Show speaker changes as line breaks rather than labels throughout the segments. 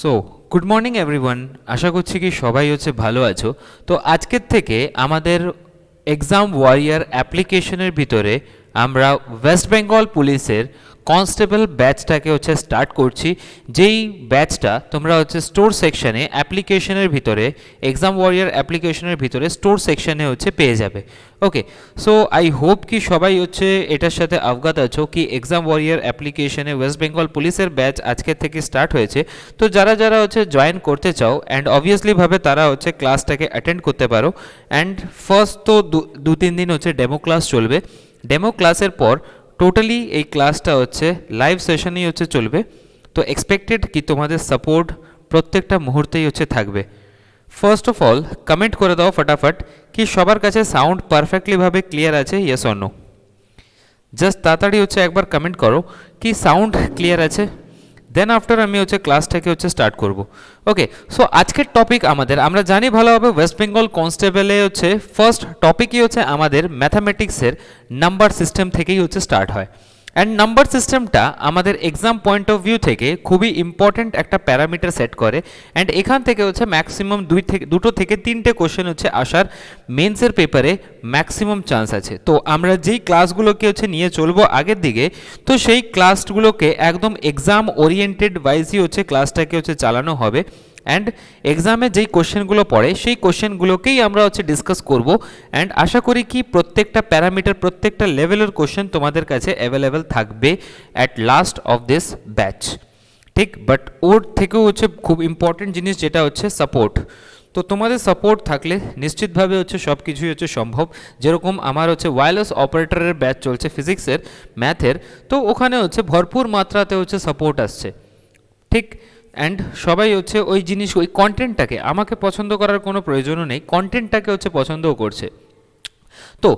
So good morning everyone, আশা করছি কি সবাই হচ্ছে ভালো আছো। তো আজকের থেকে আমাদের এক্সাম ওয়ারিয়ার অ্যাপ্লিকেশনের ভিতরে আমরা ওয়েস্ট বেঙ্গল পুলিশের কনস্টেবল ব্যাচটাকে হচ্ছে স্টার্ট করছি। যেই ব্যাচটা তোমরা হচ্ছে স্টোর সেকশনে অ্যাপ্লিকেশনের ভিতরে এক্সাম ওয়ারিয়ার অ্যাপ্লিকেশনের ভিতরে স্টোর সেকশনে হচ্ছে পেয়ে যাবে। ওকে, সো আই হোপ কি সবাই হচ্ছে এটার সাথে অবগত আছো কি এক্সাম ওয়ারিয়ার অ্যাপ্লিকেশনে ওয়েস্ট বেঙ্গল পুলিশের ব্যাচ আজকের থেকে স্টার্ট হয়েছে। তো যারা যারা হচ্ছে জয়েন করতে চাও অ্যান্ড অবভিয়াসলিভাবে তারা হচ্ছে ক্লাসটাকে অ্যাটেন্ড করতে পারো। অ্যান্ড ফার্স্ট তো দু তিন দিন হচ্ছে ডেমো ক্লাস চলবে। ডেমো ক্লাসের পর টোটালি এই ক্লাসটা হচ্ছে লাইভ সেশনেই হচ্ছে চলবে। তো এক্সপেক্টেড কি তোমাদের সাপোর্ট প্রত্যেকটা মুহূর্তেই হচ্ছে থাকবে। ফার্স্ট অফ অল কমেন্ট করে দাও ফটাফট কি সবার কাছে সাউন্ড পারফেক্টলিভাবে ক্লিয়ার আছে, ইয়েস অর নো। জাস্ট তাড়াতাড়ি হচ্ছে একবার কমেন্ট করো কি সাউন্ড ক্লিয়ার আছে। দেন আফটার আমি হচ্ছে ক্লাসটাকে হচ্ছে স্টার্ট করব। ওকে, সো আজকের টপিক আমরা জানি ভালোভাবে ওয়েস্ট বেঙ্গল কনস্টেবলে হচ্ছে ফার্স্ট টপিকই হচ্ছে আমাদের ম্যাথামেটিক্সের নাম্বার সিস্টেম থেকেই হচ্ছে স্টার্ট হয়। অ্যান্ড নাম্বার সিস্টেমটা আমাদের এক্সাম পয়েন্ট অফ ভিউ থেকে খুবই ইম্পর্ট্যান্ট একটা প্যারামিটার সেট করে। অ্যান্ড এখান থেকে হচ্ছে ম্যাক্সিমাম দুটো থেকে তিনটে কোশ্চেন হচ্ছে আসার মেন্সের পেপারে ম্যাক্সিমাম চান্স আছে। তো আমরা যেই ক্লাসগুলোকে হচ্ছে নিয়ে চলবো আগের দিকে, তো সেই ক্লাসগুলোকে একদম এক্সাম ওরিয়েন্টেড ওয়াইজই হচ্ছে ক্লাসটাকে হচ্ছে চালানো হবে। অ্যান্ড এক্সামে যেই কোশ্চেনগুলো পড়ে সেই কোশ্চেনগুলোকেই আমরা হচ্ছে ডিসকাস করব। অ্যান্ড আশা করি কি প্রত্যেকটা প্যারামিটার প্রত্যেকটা লেভেলের কোশ্চেন তোমাদের কাছে অ্যাভেলেবেল থাকবে at last of this batch. ঠিক, বাট ওর থেকেও হচ্ছে খুব ইম্পর্টেন্ট জিনিস যেটা হচ্ছে সাপোর্ট। তো তোমাদের সাপোর্ট থাকলে নিশ্চিতভাবে হচ্ছে সব কিছুই হচ্ছে সম্ভব। যেরকম আমার হচ্ছে ওয়্যারলেস অপারেটরের ব্যাচ চলছে ফিজিক্সের, ম্যাথের, তো ওখানে হচ্ছে ভরপুর মাত্রাতে হচ্ছে সাপোর্ট আসছে। ঠিক, অ্যান্ড সবাই হচ্ছে ওই জিনিস ওই কন্টেন্টটাকে আমাকে পছন্দ করার কোনো প্রয়োজনও নেই, কন্টেন্টটাকে হচ্ছে পছন্দও করছে। তো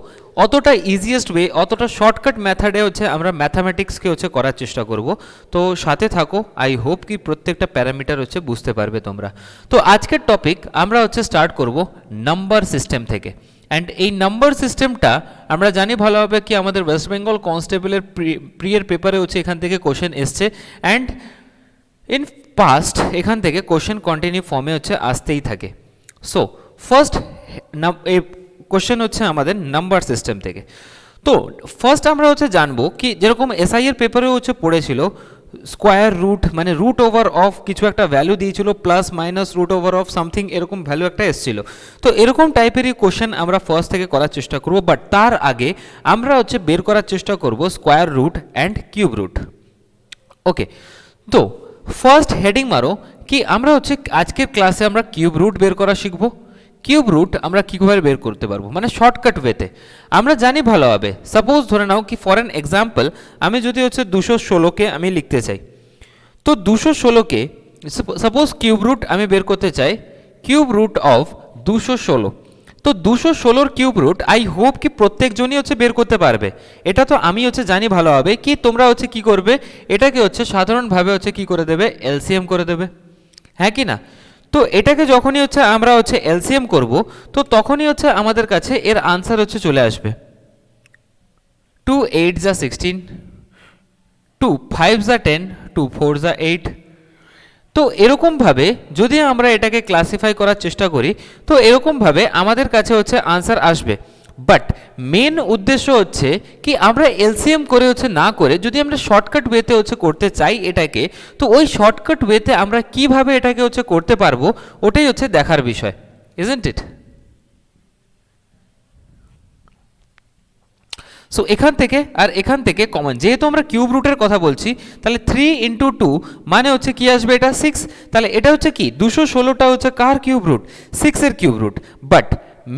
অতটা ইজিয়েস্ট ওয়ে অতটা শর্টকাট মেথডে হচ্ছে আমরা ম্যাথামেটিক্সকে হচ্ছে করার চেষ্টা করব। তো সাথে থাকো, আই হোপ কি প্রত্যেকটা প্যারামিটার হচ্ছে বুঝতে পারবে তোমরা। তো আজকের টপিক আমরা হচ্ছে স্টার্ট করব নাম্বার সিস্টেম থেকে। অ্যান্ড এই নাম্বার সিস্টেমটা আমরা জানি ভালোভাবে কি আমাদের ওয়েস্ট বেঙ্গল কনস্টেবলের প্রিয়ের পেপারে হচ্ছে এখান থেকে কোশ্চেন এসছে। অ্যান্ড ইন পাস্ট এখান থেকে কোশ্চেন কন্টিনিউ ফর্মে হচ্ছে আসতেই থাকে। সো ফার্স্ট এই কোশ্চেন হচ্ছে আমাদের নাম্বার সিস্টেম থেকে। তো ফার্স্ট আমরা হচ্ছে জানবো কি যেরকম এসআই এর পেপারেও হচ্ছে পড়েছিল স্কোয়ার রুট মানে রুট ওভার অফ কিছু একটা ভ্যালু দিয়েছিল plus minus root over of something এরকম ভ্যালু একটা এসেছিল। তো এরকম টাইপেরই কোশ্চেন আমরা ফার্স্ট থেকে করার চেষ্টা করব, বাট তার আগে আমরা হচ্ছে বের করার চেষ্টা করব square root and cube root. Okay, তো ফার্স্ট হেডিং মারো কি আমরা হচ্ছে আজকের ক্লাসে আমরা কিউব রুট বের করা শিখবো। কিউব রুট আমরা কীভাবে বের করতে পারবো মানে শর্টকাট ওয়েতে আমরা জানি ভালোভাবে। সাপোজ ধরে নাও কি ফর অ্যান এক্সাম্পল আমি যদি হচ্ছে 216কে আমি লিখতে চাই, তো 216কে সাপোজ কিউব রুট আমি বের করতে চাই, কিউব রুট অফ 216। তো 216 কিউব রুট আই হোপ কি প্রত্যেকজনই হচ্ছে বের করতে পারবে। এটা তো আমি হচ্ছে জানি ভালোভাবে কি তোমরা হচ্ছে কি করবে, এটাকে হচ্ছে সাধারণভাবে হচ্ছে কি করে দেবে, এলসিএম করে দেবে, হ্যাঁ কি না। তো এটাকে যখনই হচ্ছে আমরা হচ্ছে এলসিএম করব, তো তখনই হচ্ছে আমাদের কাছে এর আনসার হচ্ছে চলে আসবে 2 8 যা 16, 2 5 যা 10, 2 4 যা 8। তো এরকমভাবে যদি আমরা এটাকে ক্লাসিফাই করার চেষ্টা করি তো এরকমভাবে আমাদের কাছে হচ্ছে আনসার আসবে। বাট মেন উদ্দেশ্য হচ্ছে কি আমরা এলসিএম করে হচ্ছে না করে যদি আমরা শর্টকাট ওয়েতে হচ্ছে করতে চাই এটাকে, তো ওই শর্টকাট ওয়েতে আমরা কিভাবে এটাকে হচ্ছে করতে পারবো ওটাই হচ্ছে দেখার বিষয়, ইজন্ট ইট। সো এখান থেকে আর এখান থেকে কমন যেহেতু আমরা কিউব রুটের কথা বলছি, তাহলে 3 ইন্টু 2 মানে হচ্ছে কি আসবে, এটা 6। তাহলে এটা হচ্ছে কি 216টা হচ্ছে কার কিউব রুট, 6 এর কিউব রুট। বাট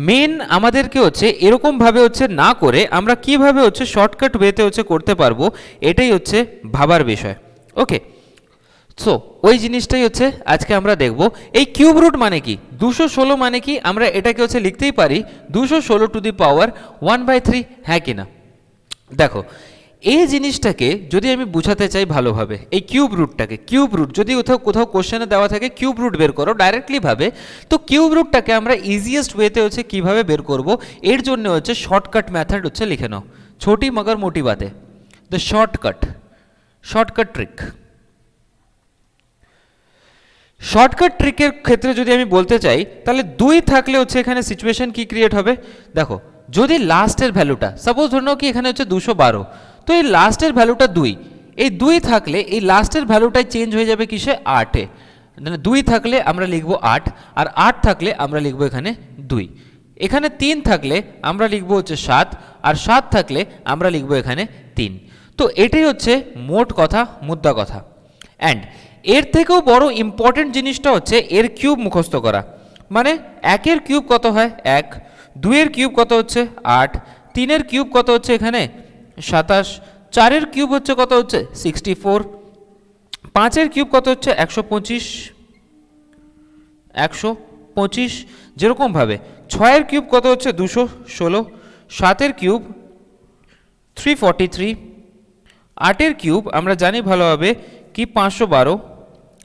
মেন আমাদেরকে হচ্ছে এরকমভাবে হচ্ছে না করে আমরা কিভাবে হচ্ছে শর্টকাট ওয়েতে হচ্ছে করতে পারবো এটাই হচ্ছে ভাবার বিষয়। ওকে, সো ওই জিনিসটাই হচ্ছে আজকে আমরা দেখব। এই কিউব রুট মানে কি, 216 মানে কি আমরা এটাকে হচ্ছে লিখতেই পারি 216 টু দি পাওয়ার 1/3, হ্যাঁ কিনা। দেখো এই জিনিসটাকে যদি আমি বুঝাতে চাই ভালোভাবে, এই কিউব রুটটাকে, কিউব রুট যদি কোথাও কোশ্চেনে দেওয়া থাকে কিউব রুট বের করো ডাইরেক্টলি ভাবে, তো কিউব রুটটাকে আমরা ইজিয়েস্ট ওয়েতে হচ্ছে কিভাবে বের করব এর জন্য হচ্ছে শর্টকাট মেথড হচ্ছে লিখে নাও, ছোটি মগর মোটি বাতে, দ্য শর্টকাট ট্রিক। শর্টকাট ট্রিকের ক্ষেত্রে যদি আমি বলতে চাই, তাহলে 2 থাকলে হচ্ছে এখানে সিচুয়েশন কি ক্রিয়েট হবে, দেখো যদি লাস্টের ভ্যালুটা সাপোজ ধরে নাও কি এখানে হচ্ছে 212, তো এই লাস্টের ভ্যালুটা 2, এই 2 থাকলে এই লাস্টের ভ্যালুটাই চেঞ্জ হয়ে যাবে কিসে, 8-এ। মানে 2 থাকলে আমরা লিখব 8, আর 8 থাকলে আমরা লিখব এখানে 2। এখানে 3 থাকলে আমরা লিখব হচ্ছে 7, আর 7 থাকলে আমরা লিখব এখানে 3। তো এটাই হচ্ছে মোট কথা, মুদ্রা কথা। অ্যান্ড এর থেকেও বড় ইম্পর্টেন্ট জিনিসটা হচ্ছে এর কিউব মুখস্থ করা। মানে 1-এর কিউব কত হয় 1, 2-এর কিউব কত হচ্ছে 8, 3-এর কিউব কত হচ্ছে এখানে 27, 4-এর কিউব হচ্ছে কত হচ্ছে 64, 5-এর কিউব কত হচ্ছে 125, 125 যেরকমভাবে 6-এর কিউব কত হচ্ছে 216, 7-এর কিউব 343, 8-এর কিউব আমরা জানি ভালোভাবে কি 512,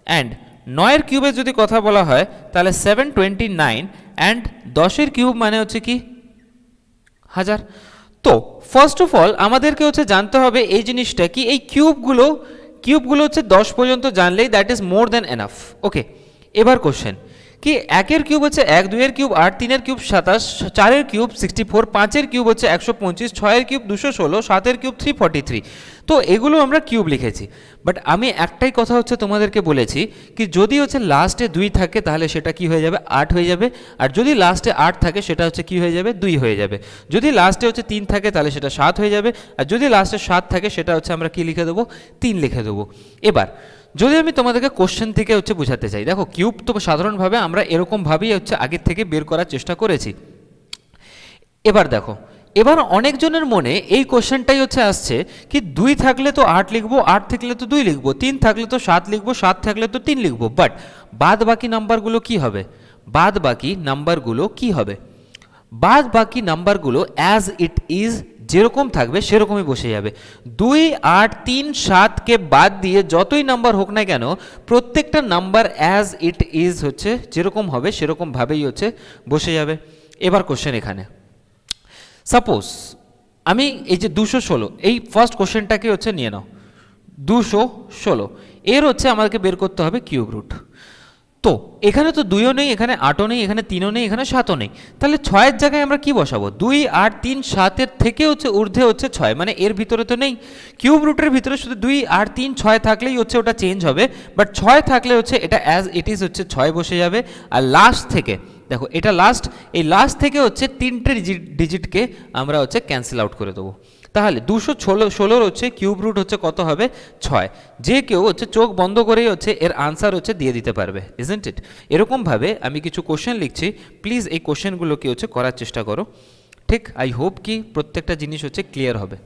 অ্যান্ড 9-এর কিউবের যদি কথা বলা হয় তাহলে 729, অ্যান্ড 10-এর কিউব মানে হচ্ছে কি 1000। তো ফার্স্ট অফ অল আমাদেরকে হচ্ছে জানতে হবে এই জিনিসটা কি এই কিউবগুলো হচ্ছে 10 পর্যন্ত জানলেই that is more than enough. Okay, এবার কোশ্চেন কি 1-এর কিউব হচ্ছে 1, 2-এর কিউব 8, 3-এর কিউব 27, 4-এর কিউব 64, 5-এর কিউব হচ্ছে 125, 6-এর কিউব 216, 7-এর কিউব 343। তো এগুলো আমরা কিউব লিখেছি, বাট আমি একটাই কথা হচ্ছে তোমাদেরকে বলেছি কি যদি হচ্ছে লাস্টে 2 থাকে তাহলে সেটা কি হয়ে যাবে 8 হয়ে যাবে, আর যদি লাস্টে 8 থাকে সেটা হচ্ছে কি হয়ে যাবে 2 হয়ে যাবে, যদি লাস্টে হচ্ছে 3 থাকে তাহলে সেটা 7 হয়ে যাবে, আর যদি লাস্টে 7 থাকে সেটা হচ্ছে আমরা কি লিখে দেবো 3 লিখে দেবো। এবার যদি আমি তোমাদেরকে কোশ্চেন থেকে হচ্ছে বোঝাতে চাই, দেখো কিউব তো সাধারণভাবে আমরা এরকমভাবেই হচ্ছে আগের থেকে বের করার চেষ্টা করেছি। এবার দেখো, এবার অনেকজনের মনে এই কোশ্চেনটাই হচ্ছে আসছে কি 2 থাকলে তো 8 লিখবো, 8 থাকলে তো 2 লিখবো, 3 থাকলে তো 7 লিখবো, 7 থাকলে তো 3 লিখবো, বাট বাদ বাকি নাম্বারগুলো কি হবে, বাদ বাকি নাম্বারগুলো কি হবে, বাদ বাকি নাম্বারগুলো অ্যাজ ইট ইজ যেরকম থাকবে সেরকমই বসে যাবে। 2, 8, 3, 7কে বাদ দিয়ে যতই নাম্বার হোক না কেন প্রত্যেকটা নাম্বার অ্যাজ ইট ইজ হচ্ছে যেরকম হবে সেরকমভাবেই হচ্ছে বসে যাবে। এবার কোশ্চেন এখানে সাপোজ আমি এই যে 216 এই ফার্স্ট কোশ্চেনটাকে হচ্ছে নিয়ে নাও, 216 এর হচ্ছে আমাদেরকে বের করতে হবে কিউব রুট। তো এখানে তো 2ও নেই, এখানে 8ও নেই, এখানে 3ও নেই, এখানে 7ও নেই, তাহলে 6-এর জায়গায় আমরা কি বসাবো, 2, 8, 3, 7-এর থেকে হচ্ছে ঊর্ধ্বে হচ্ছে 6, মানে এর ভিতরে তো নেই। কিউব রুটের ভিতরে শুধু 2, 8, 3, 6 থাকলেই হচ্ছে ওটা চেঞ্জ হবে, বাট 6 থাকলে হচ্ছে এটা অ্যাজ ইট ইজ হচ্ছে 6 বসে যাবে। আর লাস্ট থেকে দেখো এটা লাস্ট, এই লাস্ট থেকে হচ্ছে 3টে ডিজিটকে আমরা হচ্ছে ক্যান্সেল আউট করে দেবো। তাহলে 216 হচ্ছে কিউব রুট হচ্ছে কত হবে 6। যে কেউ হচ্ছে চোখ বন্ধ করেই হচ্ছে এর আনসার হচ্ছে দিয়ে দিতে পারবে, ইজন্ট ইট? এরকমভাবে আমি কিছু কোশ্চেন লিখছি, প্লিজ এই কোশ্চেনগুলোকে হচ্ছে করার চেষ্টা করো। ঠিক, আই হোপ কি প্রত্যেকটা জিনিস হচ্ছে ক্লিয়ার হবে।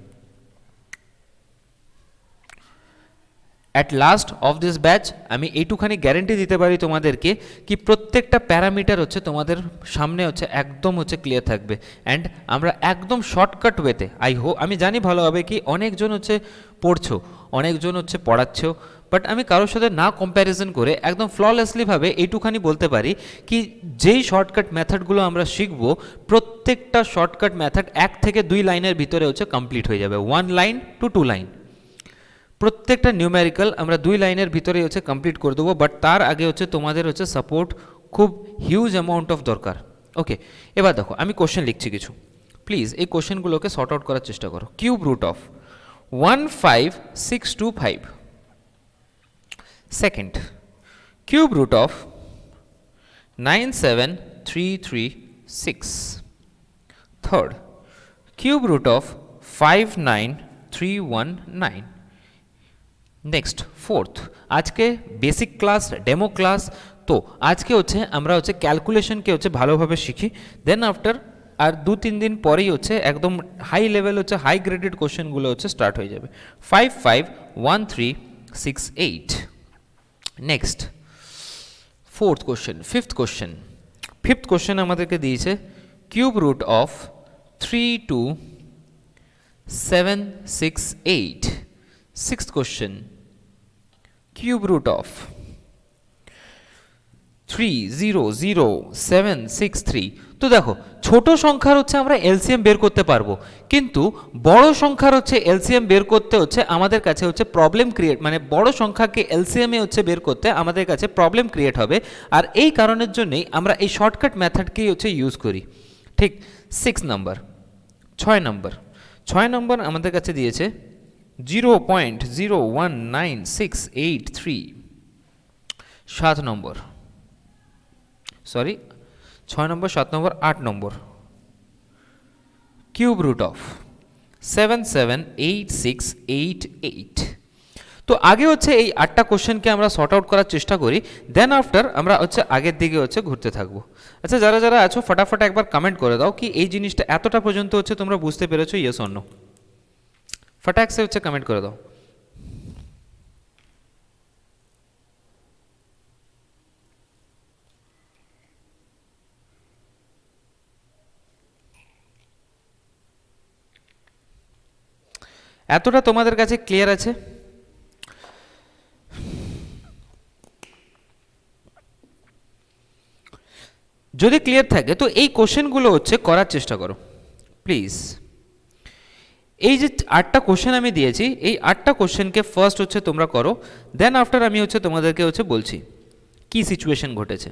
At last of this batch আমি এইটুখানি গ্যারেন্টি দিতে পারি তোমাদেরকে কি প্রত্যেকটা প্যারামিটার হচ্ছে তোমাদের সামনে হচ্ছে একদম হচ্ছে ক্লিয়ার থাকবে, অ্যান্ড আমরা একদম শর্টকাট ওয়েতে আমি জানি ভালোভাবে কি অনেকজন হচ্ছে পড়ছো, অনেকজন হচ্ছে পড়াচ্ছেও, বাট আমি কারোর সাথে না কম্প্যারিজন করে একদম ফ্ললেসলিভাবে এইটুখানি বলতে পারি কি যেই শর্টকাট মেথডগুলো আমরা শিখবো প্রত্যেকটা শর্টকাট মেথড 1 থেকে 2 লাইনের ভিতরে হচ্ছে কমপ্লিট হয়ে যাবে, 1 লাইন টু 2 লাইন। প্রত্যেকটা নিউমেরিক্যাল আমরা 2 লাইনের ভিতরে হচ্ছে কমপ্লিট করে দেবো, বাট তার আগে হচ্ছে তোমাদের হচ্ছে সাপোর্ট খুব হিউজ অ্যামাউন্ট অফ দরকার। ওকে, এবার দেখো আমি কোশ্চেন লিখছি কিছু, প্লিজ এই কোশ্চেনগুলোকে সর্ট আউট করার চেষ্টা করো। Cube root of 15625, second cube root of 97336, third cube root of 59319, next fourth. আজকে বেসিক ক্লাস, ডেমো ক্লাস, তো আজকে হচ্ছে আমরা হচ্ছে ক্যালকুলেশনকে হচ্ছে ভালোভাবে শিখি, দেন আফটার আর 2-3 দিন পরেই হচ্ছে একদম হাই লেভেল হচ্ছে হাই গ্রেডেড কোশ্চেনগুলো হচ্ছে স্টার্ট হয়ে যাবে। 551368, next fourth question. Fifth question আমাদেরকে দিয়েছে cube root of 32768, sixth question, cube root of 300,763। তো দেখো ছোট সংখ্যার হচ্ছে আমরা এলসিএম বের করতে পারবো, কিন্তু বড় সংখ্যার হচ্ছে এলসিএম বের করতে হচ্ছে আমাদের কাছে হচ্ছে প্রবলেম ক্রিয়েট, মানে বড় সংখ্যাকে এলসিএমে হচ্ছে বের করতে আমাদের কাছে প্রবলেম ক্রিয়েট হবে। আর এই কারণের জন্যই আমরা এই শর্টকাট মেথডকেই হচ্ছে ইউজ করি। ঠিক 6 নম্বর, 6 নম্বর আমাদের কাছে দিয়েছে 0.019683। 7 নম্বর, সরি 6 নম্বর, 7 নম্বর, 8 নম্বর, কিউব রুট অফ 778688। তো আগে হচ্ছে এই 8টা কোশ্চেনকে আমরা সর্ট আউট করার চেষ্টা করি, দেন আফটার আমরা হচ্ছে আগের দিকে হচ্ছে ঘুরতে থাকবো। আচ্ছা, যারা যারা আছো ফটাফট একবার কমেন্ট করে দাও কি এই জিনিসটা এতটা পর্যন্ত হচ্ছে তোমরা বুঝতে পেরেছো, ইয়েস অর নো। ফটাক সে হচ্ছে কমেন্ট করে দাও। এতটা তোমাদের কাছে ক্লিয়ার আছে? যদি ক্লিয়ার থাকে তো এই কোশ্চেনগুলো হচ্ছে করার চেষ্টা করো প্লিজ। এই যে 8টা কোশ্চেন আমি দিয়েছি, এই 8টা কোশ্চেনকে ফার্স্ট হচ্ছে তোমরা করো, দেন আফটার আমি হচ্ছে তোমাদেরকে হচ্ছে বলছি কি সিচুয়েশন ঘটেছে।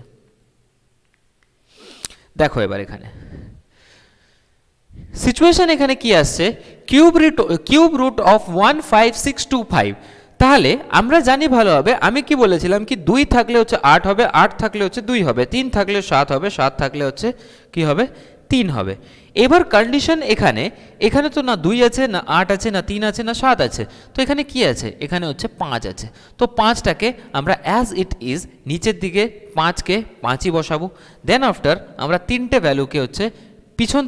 দেখো এবার এখানে সিচুয়েশন এখানে কি আসছে, কিউব রুট অফ 15625। তাহলে আমরা জানি ভালোভাবে, আমি কি বলেছিলাম কি 2 থাকলে হচ্ছে 8 হবে, 8 থাকলে হচ্ছে 2 হবে, 3 থাকলে 7 হবে, 7 থাকলে হচ্ছে কি হবে 3 হবে। এবার কন্ডিশন এখানে, এখানে তো না 2 আছে, না 8 আছে, না 3 আছে, না 7 আছে, তো এখানে কি আছে, এখানে হচ্ছে 5 আছে। তো 5টাকে আমরা অ্যাজ ইট ইজ নিচের দিকে 5কে 5ই বসাবো, দেন আফটার আমরা 3টে ভ্যালুকে হচ্ছে পিছন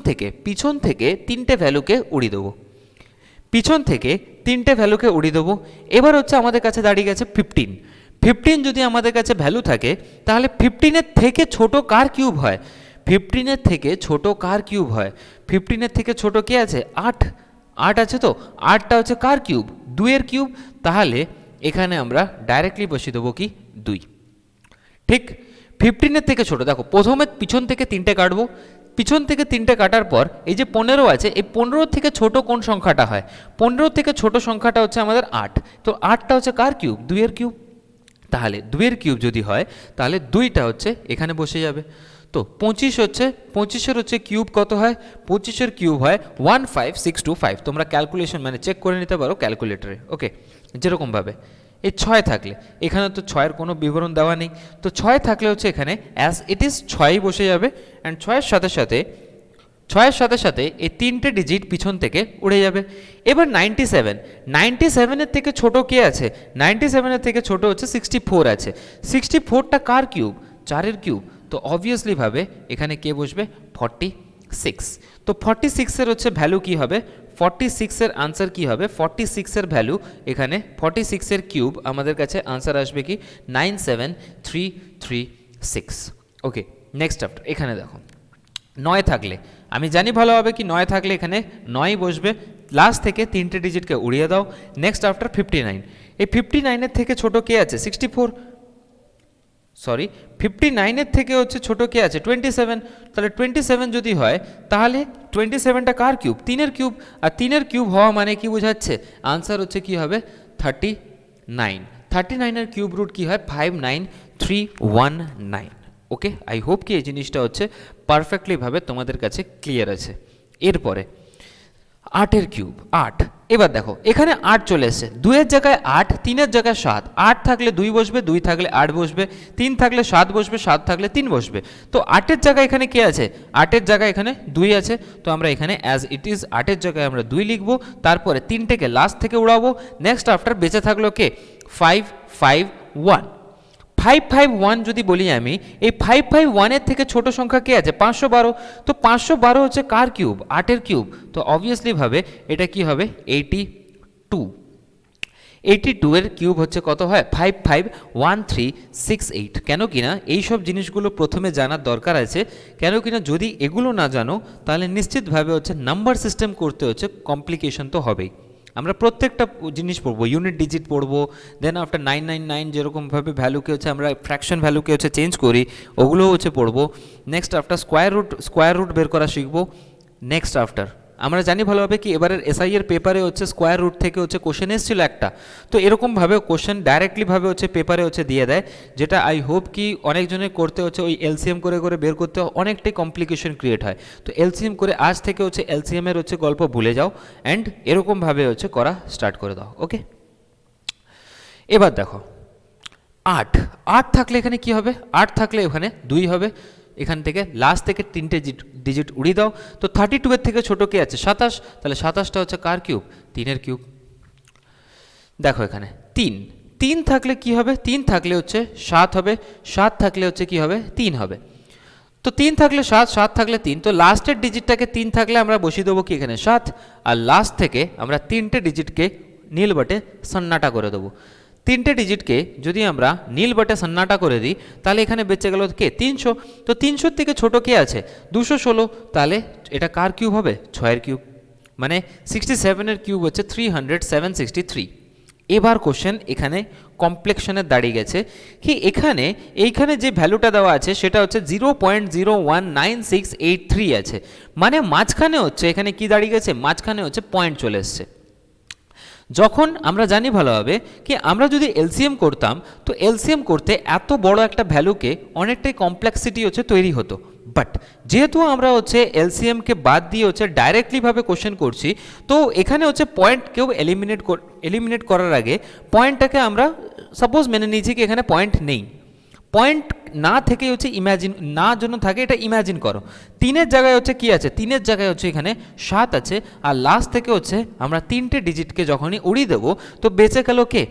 থেকে 3টে ভ্যালুকে উড়িয়ে দেবো, পিছন থেকে 3টে ভ্যালুকে উড়িয়ে দেবো। এবার হচ্ছে আমাদের কাছে দাঁড়িয়ে গেছে 15। 15 যদি আমাদের কাছে ভ্যালু থাকে তাহলে 15-এর থেকে ছোট কার কিউব হয়, 15-এর থেকে ছোট কার কিউব হয়, 15-এর থেকে ছোট কে আছে 8, 8 আছে, তো 8টা হচ্ছে কার কিউব 2-এর কিউব। তাহলে এখানে আমরা ডাইরেক্টলি বসিয়ে দেবো কি 2। ঠিক 15-এর থেকে ছোট, দেখো প্রথমে পিছন থেকে 3টে কাটবো, পিছন থেকে 3টে কাটার পর এই যে 15 আছে, এই 15 থেকে ছোট কোন সংখ্যাটা হয়, 15 থেকে ছোট সংখ্যাটা হচ্ছে আমাদের 8। তো 8টা হচ্ছে কার কিউব 2-এর কিউব। তাহলে 2-এর কিউব যদি হয় তাহলে 2টা হচ্ছে এখানে বসে যাবে। তো 25 হচ্ছে, 25-এর হচ্ছে কিউব কত হয়, 25-এর কিউব হয় 15625। তোমরা ক্যালকুলেশন মানে চেক করে নিতে পারো ক্যালকুলেটরে, ওকে। যেরকমভাবে এই 6 থাকলে, এখানে তো 6-এর কোনো বিবরণ দেওয়া নেই, তো 6 থাকলে হচ্ছে এখানে অ্যাজ ইট ইজ 6ই বসে যাবে। অ্যান্ড 6-এর সাথে সাথে এই 3টে ডিজিট পিছন থেকে উড়ে যাবে। এবার 97, 97-এর থেকে ছোট কে আছে, 97-এর থেকে ছোট হচ্ছে 64 আছে। 64টা কার কিউব 4-এর কিউব। তো অবভিয়াসলি ভাবে এখানে কে বসবে 46। তো 46-এর হচ্ছে ভ্যালু কি হবে, 46-এর আনসার কি হবে, 46-এর ভ্যালু এখানে 46-এর কিউব আমাদের কাছে আনসার আসবে কি 97336। ওকে, নেক্সট আফটার এখানে দেখো 9 থাকলে, আমি জানি ভালোভাবে কি 9 থাকলে এখানে 9ই বসবে, লাস্ট থেকে 3টে ডিজিটকে উড়িয়ে দাও। নেক্সট আফটার 59, এই 59-এর থেকে ছোট কে আছে 64, সরি 59-এর থেকে হচ্ছে ছোট কে আছে 27। তাহলে 27 যদি হয় তাহলে 27টা কার কিউব 3-এর কিউব। আর 3-এর কিউব হওয়া মানে কি বোঝাচ্ছে, আনসার হচ্ছে কি হবে 39। 39-এর কিউব রুট কি হয় 59319। ওকে, আই হোপ কি এই জিনিসটা হচ্ছে পারফেক্টলি ভাবে তোমাদের কাছে ক্লিয়ার আছে। এরপরে 8-এর কিউব 8। এবার দেখো এখানে 8 চলে এসেছে, 2-এর জায়গায় 8, 3-এর জায়গায় 7। 8 থাকলে 2 বসবে, 2 থাকলে 8 বসবে, 3 থাকলে 7 বসবে, 7 থাকলে 3 বসবে। তো 8-এর জায়গায় এখানে কে আছে, 8-এর জায়গায় এখানে 2 আছে। তো আমরা এখানে অ্যাজ ইট ইজ 8-এর জায়গায় আমরা 2 লিখব, তারপরে 3টেকে লাস্ট থেকে উড়াবো। নেক্সট আফটার বেঁচে থাকলো কে 551। 551 যদি বলি আমি, এই 551-এর থেকে ছোট সংখ্যা কে আছে 512। তো 512 হচ্ছে কার কিউব 8-এর কিউব। তো অবভিয়াসলি ভাবে এটা কি হবে 82। 82-এর কিউব হচ্ছে কত হয় 551368। কেন কিনা এইসব জিনিসগুলো প্রথমে জানার দরকার আছে, কেন কিনা যদি এগুলো না জানো তাহলে নিশ্চিতভাবে হচ্ছে নাম্বার সিস্টেম করতে হচ্ছে কমপ্লিকেশন তো হবেই। আমরা প্রত্যেকটা জিনিস পড়বো, ইউনিট ডিজিট পড়বো, দেন আফটার 999 যেরকমভাবে ভ্যালুকে হচ্ছে আমরা ফ্র্যাকশন ভ্যালুকে হচ্ছে চেঞ্জ করি, ওগুলোও হচ্ছে পড়বো। নেক্সট আফটার স্কোয়ার রুট বের করা শিখবো। নেক্সট আফটার আমরা জানি ভালোভাবে কি এবারের এসআই এর পেপারে হচ্ছে স্কোয়ার রুট থেকে হচ্ছে কোশ্চেন এসেছিল একটা, তো এরকমভাবে কোশ্চেন ডাইরেক্টলিভাবে হচ্ছে পেপারে হচ্ছে দিয়ে দেয়, যেটা আই হোপ কি অনেকজনের করতে হচ্ছে ওই এলসিএম করে করে বের করতে অনেকটাই কমপ্লিকেশন ক্রিয়েট হয়। তো এলসিএম করে আজ থেকে হচ্ছে এলসিএম এর হচ্ছে গল্প ভুলে যাও অ্যান্ড এরকমভাবে হচ্ছে করা স্টার্ট করে দাও। ওকে, এবার দেখো 8 থাকলে এখানে কি হবে, 8 থাকলে এখানে 2 হবে, এখান থেকে লাস্ট থেকে 3টে ডিজিট উড়িয়ে দাও। তো 32 এর থেকে ছোটো কে আছে 27, তাহলে 27টা হচ্ছে কার কিউব, 3-এর কিউব। দেখো এখানে 3 থাকলে কি হবে, 3 থাকলে হচ্ছে 7 হবে, 7 থাকলে হচ্ছে কি হবে 3 হবে। তো 3 থাকলে 7, 7 থাকলে 3, তো লাস্টের ডিজিটটাকে 3 থাকলে আমরা বসিয়ে দেবো কি এখানে 7, আর লাস্ট থেকে আমরা 3টে ডিজিটকে নীল বটে সন্নাটা করে দেবো। 3টে ডিজিটকে যদি আমরা নীল বটে সন্নাটা করে দিই তাহলে এখানে বেঁচে গেল কে 300। তো 300 থেকে ছোট কে আছে 216, তাহলে এটা কার কিউব হবে 6-এর কিউব, মানে 67-এর কিউব হচ্ছে 300, 763। এবার কোশ্চেন এখানে কমপ্লেক্সনের দাঁড়িয়ে গেছে কি এইখানে যে ভ্যালুটা দেওয়া আছে সেটা হচ্ছে 0.019683 আছে, মানে মাঝখানে হচ্ছে এখানে কি দাঁড়িয়ে গেছে, মাঝখানে হচ্ছে পয়েন্ট চলে এসছে। যখন আমরা জানি ভালোভাবে কি আমরা যদি এলসিএম করতাম তো এলসিএম করতে এত বড় একটা ভ্যালুকে অনেকটাই কমপ্লেক্সিটি হচ্ছে তৈরি হতো, বাট যেহেতু আমরা হচ্ছে এলসিএমকে বাদ দিয়ে হচ্ছে ডাইরেক্টলিভাবে কোশ্চেন করছি, তো এখানে হচ্ছে পয়েন্টকেও এলিমিনেট করার আগে পয়েন্টটাকে আমরা সাপোজ মেনে নিয়েছি কি এখানে পয়েন্ট নেই, পয়েন্ট না থেকে হচ্ছে ইম্যাজিন না জন্য থাকে এটা ইম্যাজিন করো। 3-এর জায়গায় হচ্ছে কি আছে, 3-এর জায়গায় হচ্ছে এখানে 7 আছে, আর লাস্ট থেকে হচ্ছে আমরা 3টে ডিজিটকে যখনই উড়িয়ে দেবো তো বেঁচে গেল কে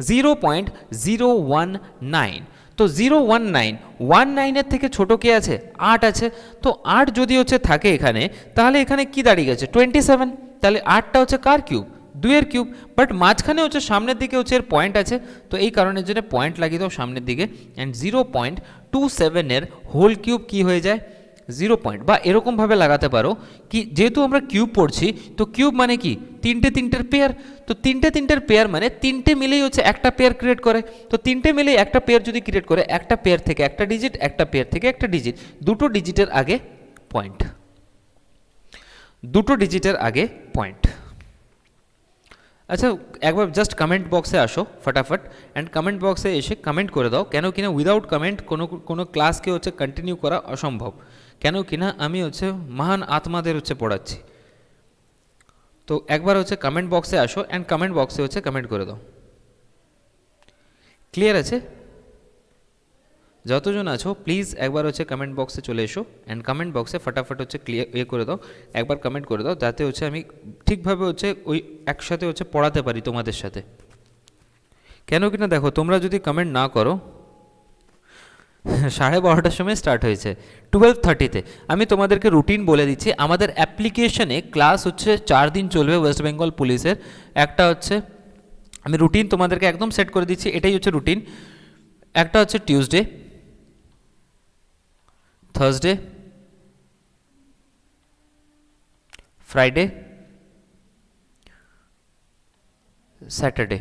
0.019। তো 019 থেকে ছোট কে আছে 8 আছে, তো 8 যদি হচ্ছে থাকে এখানে তাহলে এখানে কি দাঁড়িয়ে গেছে 27, তাহলে 8টা হচ্ছে কার কিউব 2-এর কিউব, বাট মাঝখানে হচ্ছে সামনের দিকে হচ্ছে এর পয়েন্ট আছে, তো এই কারণের জন্য পয়েন্ট লাগিয়ে দাও সামনের দিকে, অ্যান্ড 0.27-এর হোল কিউব কি হয়ে যায় 0 পয়েন্ট, বা এরকমভাবে লাগাতে পারো কি যেহেতু আমরা কিউব পড়ছি তো কিউব মানে কি 3টের পেয়ার, তো 3টের পেয়ার মানে 3টে মিলেই হচ্ছে একটা পেয়ার ক্রিয়েট করে, তো 3টে মিলেই একটা পেয়ার যদি ক্রিয়েট করে একটা পেয়ার থেকে একটা ডিজিট, একটা পেয়ার থেকে একটা ডিজিট, দুটো ডিজিটের আগে পয়েন্ট, দুটো ডিজিটের আগে পয়েন্ট। আচ্ছা একবার জাস্ট কমেন্ট বক্সে আসো ফটাফট, অ্যান্ড কমেন্ট বক্সে এসে কমেন্ট করে দাও, কেন কিনা উইদাউট কমেন্ট কোনো ক্লাসকে হচ্ছে কন্টিনিউ করা অসম্ভব, কেন কিনা আমি হচ্ছে মহান আত্মাদের হচ্ছে পড়াচ্ছি। তো একবার হচ্ছে কমেন্ট বক্সে আসো অ্যান্ড কমেন্ট বক্সে হচ্ছে কমেন্ট করে দাও। ক্লিয়ার আছে? যতজন আছো প্লিজ একবার হচ্ছে কমেন্ট বক্সে চলে এসো অ্যান্ড কমেন্ট বক্সে ফটাফট হচ্ছে ক্লিয়ার করে দাও, একবার কমেন্ট করে দাও যাতে হচ্ছে আমি ঠিকভাবে হচ্ছে ওই একসাথে হচ্ছে পড়াতে পারি তোমাদের সাথে। কেন কিনা দেখো তোমরা যদি কমেন্ট না করো 12:30টার সময় স্টার্ট হয়েছে, 12:30-তে আমি তোমাদেরকে রুটিন বলে দিচ্ছি। আমাদের অ্যাপ্লিকেশনে ক্লাস হচ্ছে 4 দিন চলবে ওয়েস্ট বেঙ্গল পুলিশের। একটা হচ্ছে আমি রুটিন তোমাদেরকে একদম সেট করে দিচ্ছি, এটাই হচ্ছে রুটিন। একটা হচ্ছে টিউসডে, থার্সডে, ফ্রাইডে, স্যাটারডে,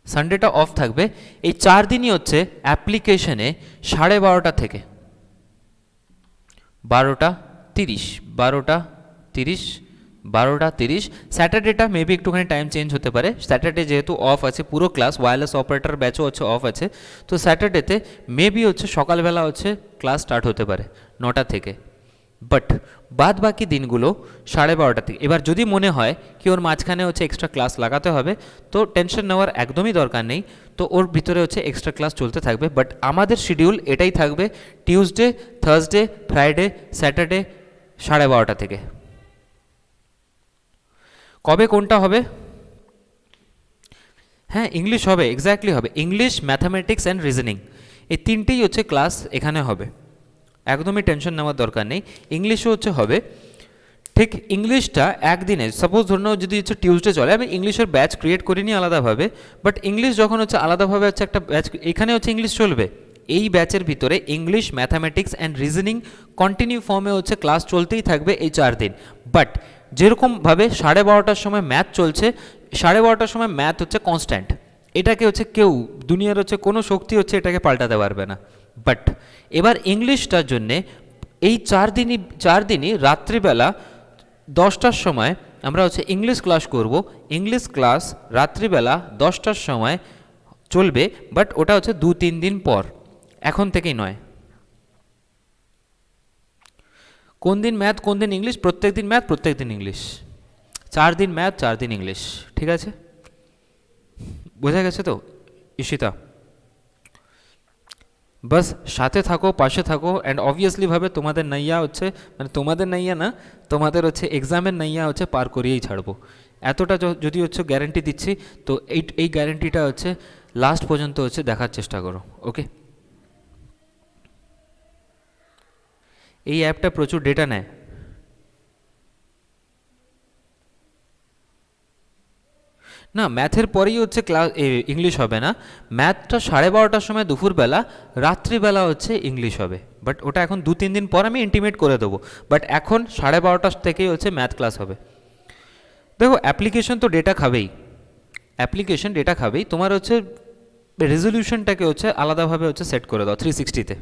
সানডেটা অফ থাকবে। এই 4 দিনই হচ্ছে অ্যাপ্লিকেশনে 12:30 থেকে 12:30, 12:30 স্যাটারডেটা মেবি একটুখানি টাইম চেঞ্জ হতে পারে। স্যাটারডে যেহেতু অফ আছে পুরো ক্লাস, ওয়্যারলেস অপারেটর ব্যাচও হচ্ছে অফ আছে, তো স্যাটারডেতে মেবি হচ্ছে সকালবেলা হচ্ছে ক্লাস স্টার্ট হতে পারে 9টা থেকে, বাট বাদ বাকি দিনগুলো 12:30 থেকে। এবার যদি মনে হয় কি ওর মাঝখানে হচ্ছে এক্সট্রা ক্লাস লাগাতে হবে তো টেনশন নেওয়ার একদমই দরকার নেই, তো ওর ভিতরে হচ্ছে এক্সট্রা ক্লাস চলতে থাকবে, বাট আমাদের শিডিউল এটাই থাকবে টিউসডে, থার্সডে, ফ্রাইডে, স্যাটারডে 12:30 থেকে। কবে কোনটা হবে? হ্যাঁ ইংলিশ হবে, এক্স্যাক্টলি হবে ইংলিশ, ম্যাথামেটিক্স অ্যান্ড রিজনিং, এই তিনটেই হচ্ছে ক্লাস এখানে হবে, একদমই টেনশন নেওয়ার দরকার নেই। ইংলিশও হচ্ছে হবে, ঠিক ইংলিশটা একদিনে সাপোজ ধরে নাও যদি হচ্ছে টিউসডে চলে, আমি ইংলিশের ব্যাচ ক্রিয়েট করিনি আলাদাভাবে, বাট ইংলিশ যখন হচ্ছে আলাদাভাবে হচ্ছে একটা ব্যাচ এখানে হচ্ছে ইংলিশ চলবে, এই ব্যাচের ভিতরে English, mathematics and reasoning continue ফর্মে হচ্ছে ক্লাস চলতেই থাকবে এই 4 দিন। বাট যেরকমভাবে 12:30টার সময় ম্যাথ চলছে, 12:30টার সময় ম্যাথ হচ্ছে কনস্ট্যান্ট, এটাকে হচ্ছে কেউ দুনিয়ার হচ্ছে কোনো শক্তি হচ্ছে এটাকে পাল্টাতে পারবে না। বাট এবার ইংলিশটার জন্যে এই 4 দিনই রাত্রিবেলা 10টার সময় আমরা হচ্ছে ইংলিশ ক্লাস করব। ইংলিশ ক্লাস রাত্রিবেলা 10টার সময় চলবে, বাট ওটা হচ্ছে 2-3 দিন পর, এখন থেকেই নয়। কোন দিন ম্যাথ কোন দিন ইংলিশ? প্রত্যেক দিন ম্যাথ প্রত্যেক দিন ইংলিশ, 4 দিন ম্যাথ 4 দিন ইংলিশ, ঠিক আছে? বোঝা গেছে তো ঈশিতা? বাস সাথে থাকো, পাশে থাকো, অ্যান্ড অবভিয়াসলিভাবে তোমাদের নাইয়া হচ্ছে, মানে তোমাদের নাইয়া না, তোমাদের হচ্ছে এক্সামের নাইয়া হচ্ছে পার করিয়েই ছাড়বো, এতটা যদি হচ্ছে গ্যারেন্টি দিচ্ছি। তো এই গ্যারেন্টিটা হচ্ছে লাস্ট পর্যন্ত হচ্ছে দেখার চেষ্টা করো, ওকে? এই অ্যাপটা প্রচুর ডেটা নেয়। না, ম্যাথের পরেই হচ্ছে ক্লাস ইংলিশ হবে না, ম্যাথটা 12:30টার সময় দুপুরবেলা, রাত্রিবেলা হচ্ছে ইংলিশ হবে। বাট ওটা এখন 2-3 দিন পর আমি ইন্টিমেট করে দেবো, বাট এখন 12:30 থেকেই হচ্ছে ম্যাথ ক্লাস হবে। দেখো অ্যাপ্লিকেশন তো ডেটা খাবেই, অ্যাপ্লিকেশন ডেটা খাবেই, তোমার হচ্ছে রেজলিউশনটাকে হচ্ছে আলাদাভাবে হচ্ছে সেট করে দাও 360-তে,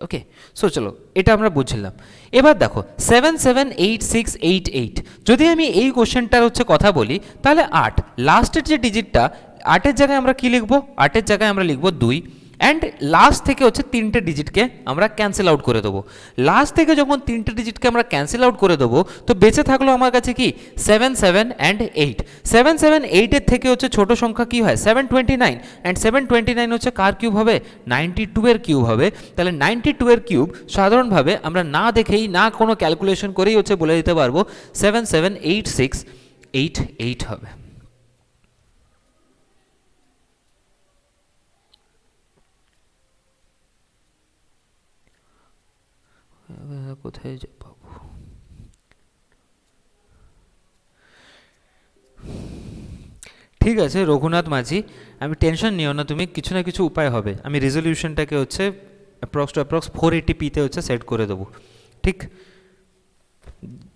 ওকে? সো চলো, এটা আমরা বুঝলাম। এবার দেখো 778688, যদি আমি এই কোশ্চেনটার হচ্ছে কথা বলি, তাহলে 8 লাস্টের যে ডিজিটটা, 8-এর জায়গায় আমরা কি লিখবো? 8-এর জায়গায় আমরা লিখবো 2, অ্যান্ড লাস্ট থেকে হচ্ছে 3টে ডিজিটকে আমরা ক্যান্সেল আউট করে দেবো। লাস্ট থেকে যখন 3টে ডিজিটকে আমরা ক্যান্সেল আউট করে দেবো, তো বেঁচে থাকলো আমার কাছে কি 7, 7 অ্যান্ড 8। 7, 7, 8-এর থেকে হচ্ছে ছোট সংখ্যা কি হয়? 729, অ্যান্ড 729 হচ্ছে কার কিউব হবে? 92-এর কিউব হবে। তাহলে 92-এর কিউব সাধারণভাবে আমরা না দেখেই, না কোনো ক্যালকুলেশন করেই হচ্ছে বলে দিতে পারবো 778688 হবে। কোথায় পাবো? ঠিক আছে রঘুনাথ মাঝি, আমি টেনশন নিও না তুমি, কিছু না কিছু উপায় হবে। আমি রেজলিউশনটাকে হচ্ছে অ্যাপ্রক্স টু অ্যাপ্রক্স 480p-তে হচ্ছে সেট করে দেবো, ঠিক?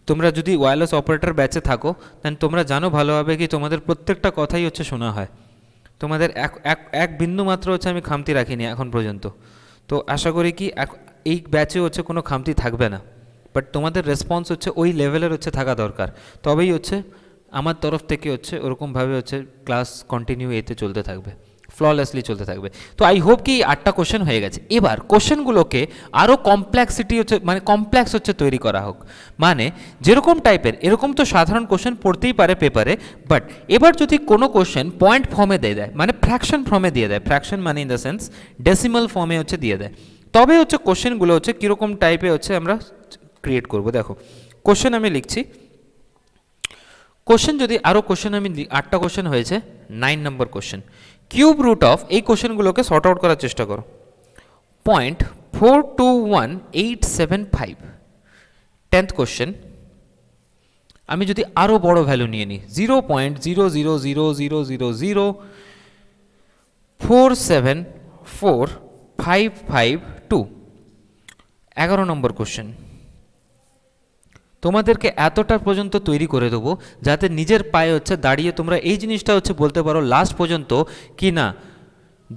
তোমরা যদি ওয়্যারলেস অপারেটর ব্যাচে থাকো, দেন তোমরা জানো ভালোভাবে কি তোমাদের প্রত্যেকটা কথাই হচ্ছে শোনা হয়, তোমাদের এক বিন্দু মাত্র হচ্ছে আমি খামতি রাখিনি এখন পর্যন্ত। তো আশা করি কি এই ব্যাচে হচ্ছে কোনো খামতি থাকবে না, বাট তোমাদের রেসপন্স হচ্ছে ওই লেভেলের হচ্ছে থাকা দরকার, তবেই হচ্ছে আমার তরফ থেকে হচ্ছে ওরকমভাবে হচ্ছে ক্লাস কন্টিনিউ এতে চলতে থাকবে, ফ্ললেসলি চলতে থাকবে। তো আই হোপ কি 8টা কোশ্চেন হয়ে গেছে। এবার কোশ্চেনগুলোকে আরও কমপ্লেক্সিটি হচ্ছে, মানে কমপ্লেক্স হচ্ছে তৈরি করা হোক, মানে যেরকম টাইপের, এরকম তো সাধারণ কোশ্চেন পড়তেই পারে পেপারে, বাট এবার যদি কোনো কোশ্চেন পয়েন্ট ফর্মে দিয়ে দেয়, মানে ফ্র্যাকশন ফর্মে দিয়ে দেয়, ফ্র্যাকশন মানে ইন দ্য সেন্স ডেসিমাল ফর্মে হচ্ছে দিয়ে দেয়, তবে হচ্ছে কোশ্চেনগুলো হচ্ছে কীরকম টাইপে হচ্ছে আমরা ক্রিয়েট করব। দেখো কোশ্চেন আমি লিখছি, কোশ্চেন যদি আরও কোশ্চেন আমি 8টা কোশ্চেন হয়েছে, 9 নম্বর কোশ্চেন, কিউব রুট অফ, এই কোশ্চেনগুলোকে সর্ট আউট করার চেষ্টা করো, 0.421875। 10th কোশ্চেন, আমি যদি আরও বড় ভ্যালু নিয়ে নিই 0.0000004745552। 11 নম্বর কোশ্চেন, তোমাদেরকে এতটা পর্যন্ত তৈরি করে দেবো যাতে নিজের পায়ে হচ্ছে দাঁড়িয়ে তোমরা এই জিনিসটা হচ্ছে বলতে পারো লাস্ট পর্যন্ত কি না,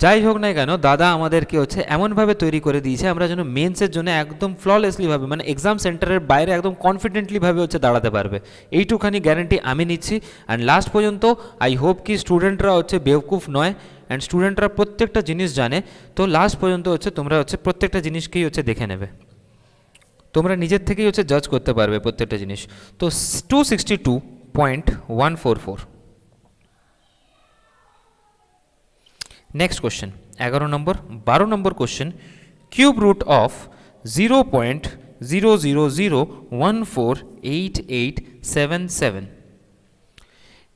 যাই হোক না কেন দাদা আমাদেরকে হচ্ছে এমনভাবে তৈরি করে দিয়েছে আমরা যেন মেন্সের জন্য একদম ফ্ললেসলিভাবে, মানে এক্সাম সেন্টারের বাইরে একদম কনফিডেন্টলিভাবে হচ্ছে দাঁড়াতে পারবে, এইটুখানি গ্যারেন্টি আমি নিচ্ছি। অ্যান্ড লাস্ট পর্যন্ত আই হোপ কি স্টুডেন্টরা হচ্ছে বেওকুফ নয়, অ্যান্ড স্টুডেন্টরা প্রত্যেকটা জিনিস জানে। তো লাস্ট পর্যন্ত হচ্ছে তোমরা হচ্ছে প্রত্যেকটা জিনিসকেই হচ্ছে দেখে নেবে, তোমরা নিজের থেকেই হচ্ছে জাজ করতে পারবে প্রত্যেকটা জিনিস। তো 262.144। নেক্সট কোশ্চেন 11 নম্বর। 12 নম্বর question, cube root of 0.000148877।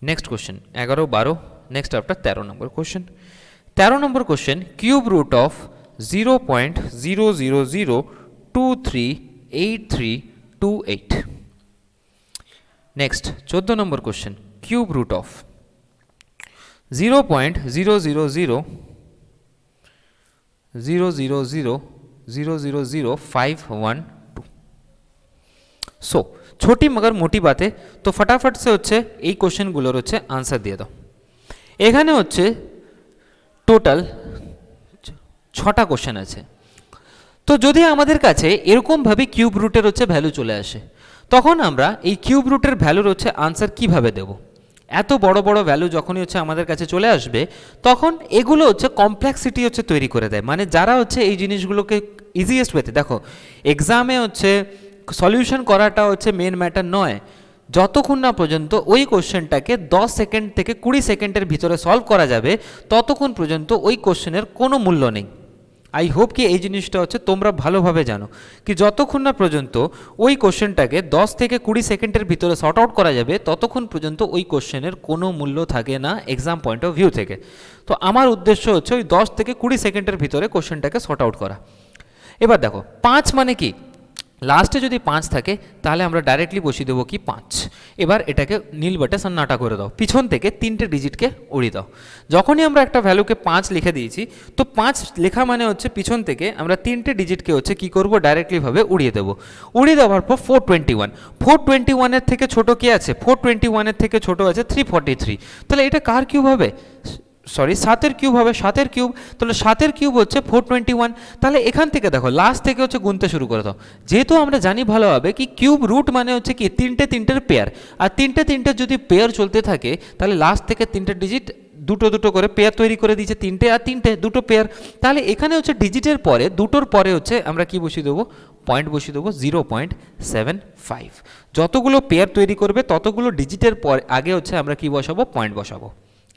Next question 11, 12, next after 13 নম্বর কোশ্চেন। 13 নম্বর question, cube root of 0.000238328। Next 14 নম্বর question, cube root of 0.000000512। So छोटी मगर मोटी बातें। तो फटाफट से হচ্ছে এই কোশ্চেনগুলোর হচ্ছে আনসার দিয়ে দাও। এখানে হচ্ছে টোটাল 6টা কোশ্চেন আছে। তো যদি আমাদের কাছে এরকমভাবে কিউব রুটের হচ্ছে ভ্যালু চলে আসে, তখন আমরা এই কিউব রুটের ভ্যালুর হচ্ছে আনসার কিভাবে দেব? এত বড় বড় ভ্যালু যখনই হচ্ছে আমাদের কাছে চলে আসবে, তখন এগুলো হচ্ছে কমপ্লেক্সিটি হচ্ছে তৈরি করে দেয়। মানে যারা হচ্ছে এই জিনিসগুলোকে ইজিয়েস্ট ওয়েতে, দেখো এক্সামে হচ্ছে সলিউশন করাটা হচ্ছে মেন ম্যাটার নয়, যতক্ষণ না পর্যন্ত ওই কোশ্চেনটাকে 10 সেকেন্ড থেকে 20 সেকেন্ডের ভিতরে সলভ করা যাবে, ততক্ষণ পর্যন্ত ওই কোশ্চেনের কোনো মূল্য নেই। আই হোপ কি এই জিনিসটা হচ্ছে তোমরা ভালোভাবে জানো কি যতক্ষণ না পর্যন্ত ওই কোশ্চেনটাকে 10 থেকে 20 সেকেন্ডের ভিতরে সর্ট আউট করা যাবে, ততক্ষণ পর্যন্ত ওই কোশ্চেনের কোনো মূল্য থাকে না এক্সাম পয়েন্ট অফ ভিউ থেকে। তো আমার উদ্দেশ্য হচ্ছে ওই 10 থেকে 20 সেকেন্ডের ভিতরে কোশ্চেনটাকে সর্ট আউট করা। এবার দেখো 5 মানে কি, লাস্টে যদি 5 থাকে তাহলে আমরা ডাইরেক্টলি বসিয়ে দেবো কি 5। এবার এটাকে নীল বাটে সন্নাটা করে দাও, পিছন থেকে 3টে ডিজিটকে উড়িয়ে দাও। যখনই আমরা একটা ভ্যালুকে 5 লিখে দিয়েছি, তো 5 লেখা মানে হচ্ছে পিছন থেকে আমরা 3টে ডিজিটকে হচ্ছে কি করব, ডাইরেক্টলিভাবে উড়িয়ে দেবো। উড়িয়ে দেওয়ার পর 421, 421-এর থেকে ছোট কে আছে? 421-এর থেকে ছোট আছে 343। তাহলে এটা কার কিউব হবে? সরি, 7-এর কিউব হবে, 7-এর কিউব। তাহলে 7-এর কিউব হচ্ছে 421। তাহলে এখান থেকে দেখো লাস্ট থেকে হচ্ছে গুনতে শুরু করে দাও। যেহেতু আমরা জানি ভালোভাবে কি কিউব রুট মানে হচ্ছে কি 3টের পেয়ার, আর 3টের যদি পেয়ার চলতে থাকে তাহলে লাস্ট থেকে 3টে ডিজিট দুটো দুটো করে পেয়ার তৈরি করে দিয়েছে, 3টে আর 3টে দুটো পেয়ার। তাহলে এখানে হচ্ছে ডিজিটের পরে দুটোর পরে হচ্ছে আমরা কি বসিয়ে দেবো? পয়েন্ট বসিয়ে দেবো 0.75। যতগুলো পেয়ার তৈরি করবে ততগুলো ডিজিটের পর আগে হচ্ছে আমরা কি বসাবো? পয়েন্ট বসাবো।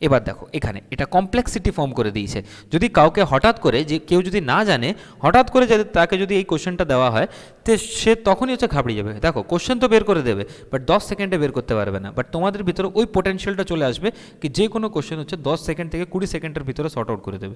এবার দেখো এখানে এটা কমপ্লেক্সিটি ফর্ম করে দিয়েছে। যদি কাউকে হঠাৎ করে, যে কেউ যদি না জানে, হঠাৎ করে যদি তাকে যদি এই কোশ্চেনটা দেওয়া হয়, তো সে তখনই হচ্ছে ঘাবড়ে যাবে। দেখো কোশ্চেন তো বের করে দেবে, বাট 10 সেকেন্ডে বের করতে পারবে না। বাট তোমাদের ভিতরে ওই পোটেনশিয়ালটা চলে আসবে কি যে কোনো কোশ্চেন হচ্ছে 10 সেকেন্ড থেকে 20 সেকেন্ডের ভিতরে সর্ট আউট করে দেবে।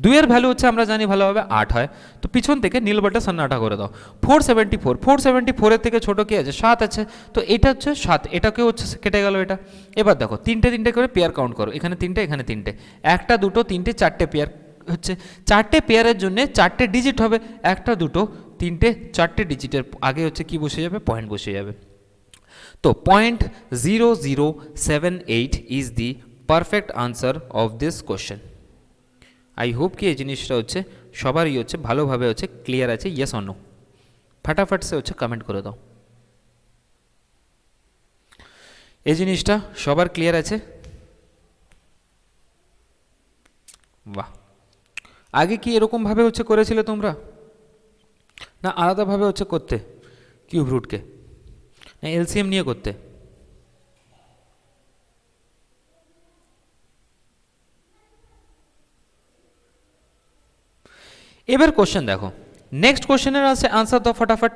2-এর ভ্যালু হচ্ছে আমরা জানি ভালোভাবে 8 হয়, তো পিছন থেকে নীল বাটে সন্নাটা করে দাও। 474, 474-এর থেকে ছোটো কি আছে? 7 আছে, তো এটা হচ্ছে 7, এটাকেও হচ্ছে কেটে গেল এটা। এবার দেখো 3টে করে পেয়ার কাউন্ট করো, এখানে 3টে, এখানে 3টে, 1টা 2টো 3টে 4টে পেয়ার হচ্ছে। 4টে পেয়ারের জন্য 4টে ডিজিট হবে, 1টা 2টো 3টে 4টে ডিজিটের আগে হচ্ছে কি বসে যাবে? পয়েন্ট বসে যাবে। তো 0.0078 is the perfect answer of this question. I hope কি এই জিনিসটা হচ্ছে সবারই হচ্ছে ভালোভাবে হচ্ছে ক্লিয়ার আছে, ইয়েস অর নো? ফটাফট সে হচ্ছে কমেন্ট করে দাও। এই জিনিসটা সবার ক্লিয়ার আছে? বাহ। আগে কি এরকমভাবে হচ্ছে করেছিলে তোমরা, না আলাদাভাবে হচ্ছে করতে কিউব রুটকে, না এলসিএম নিয়ে করতে? এবার কোশ্চেন দেখো, নেক্সট কোশ্চেনের আছে আনসার দাও ফটাফট।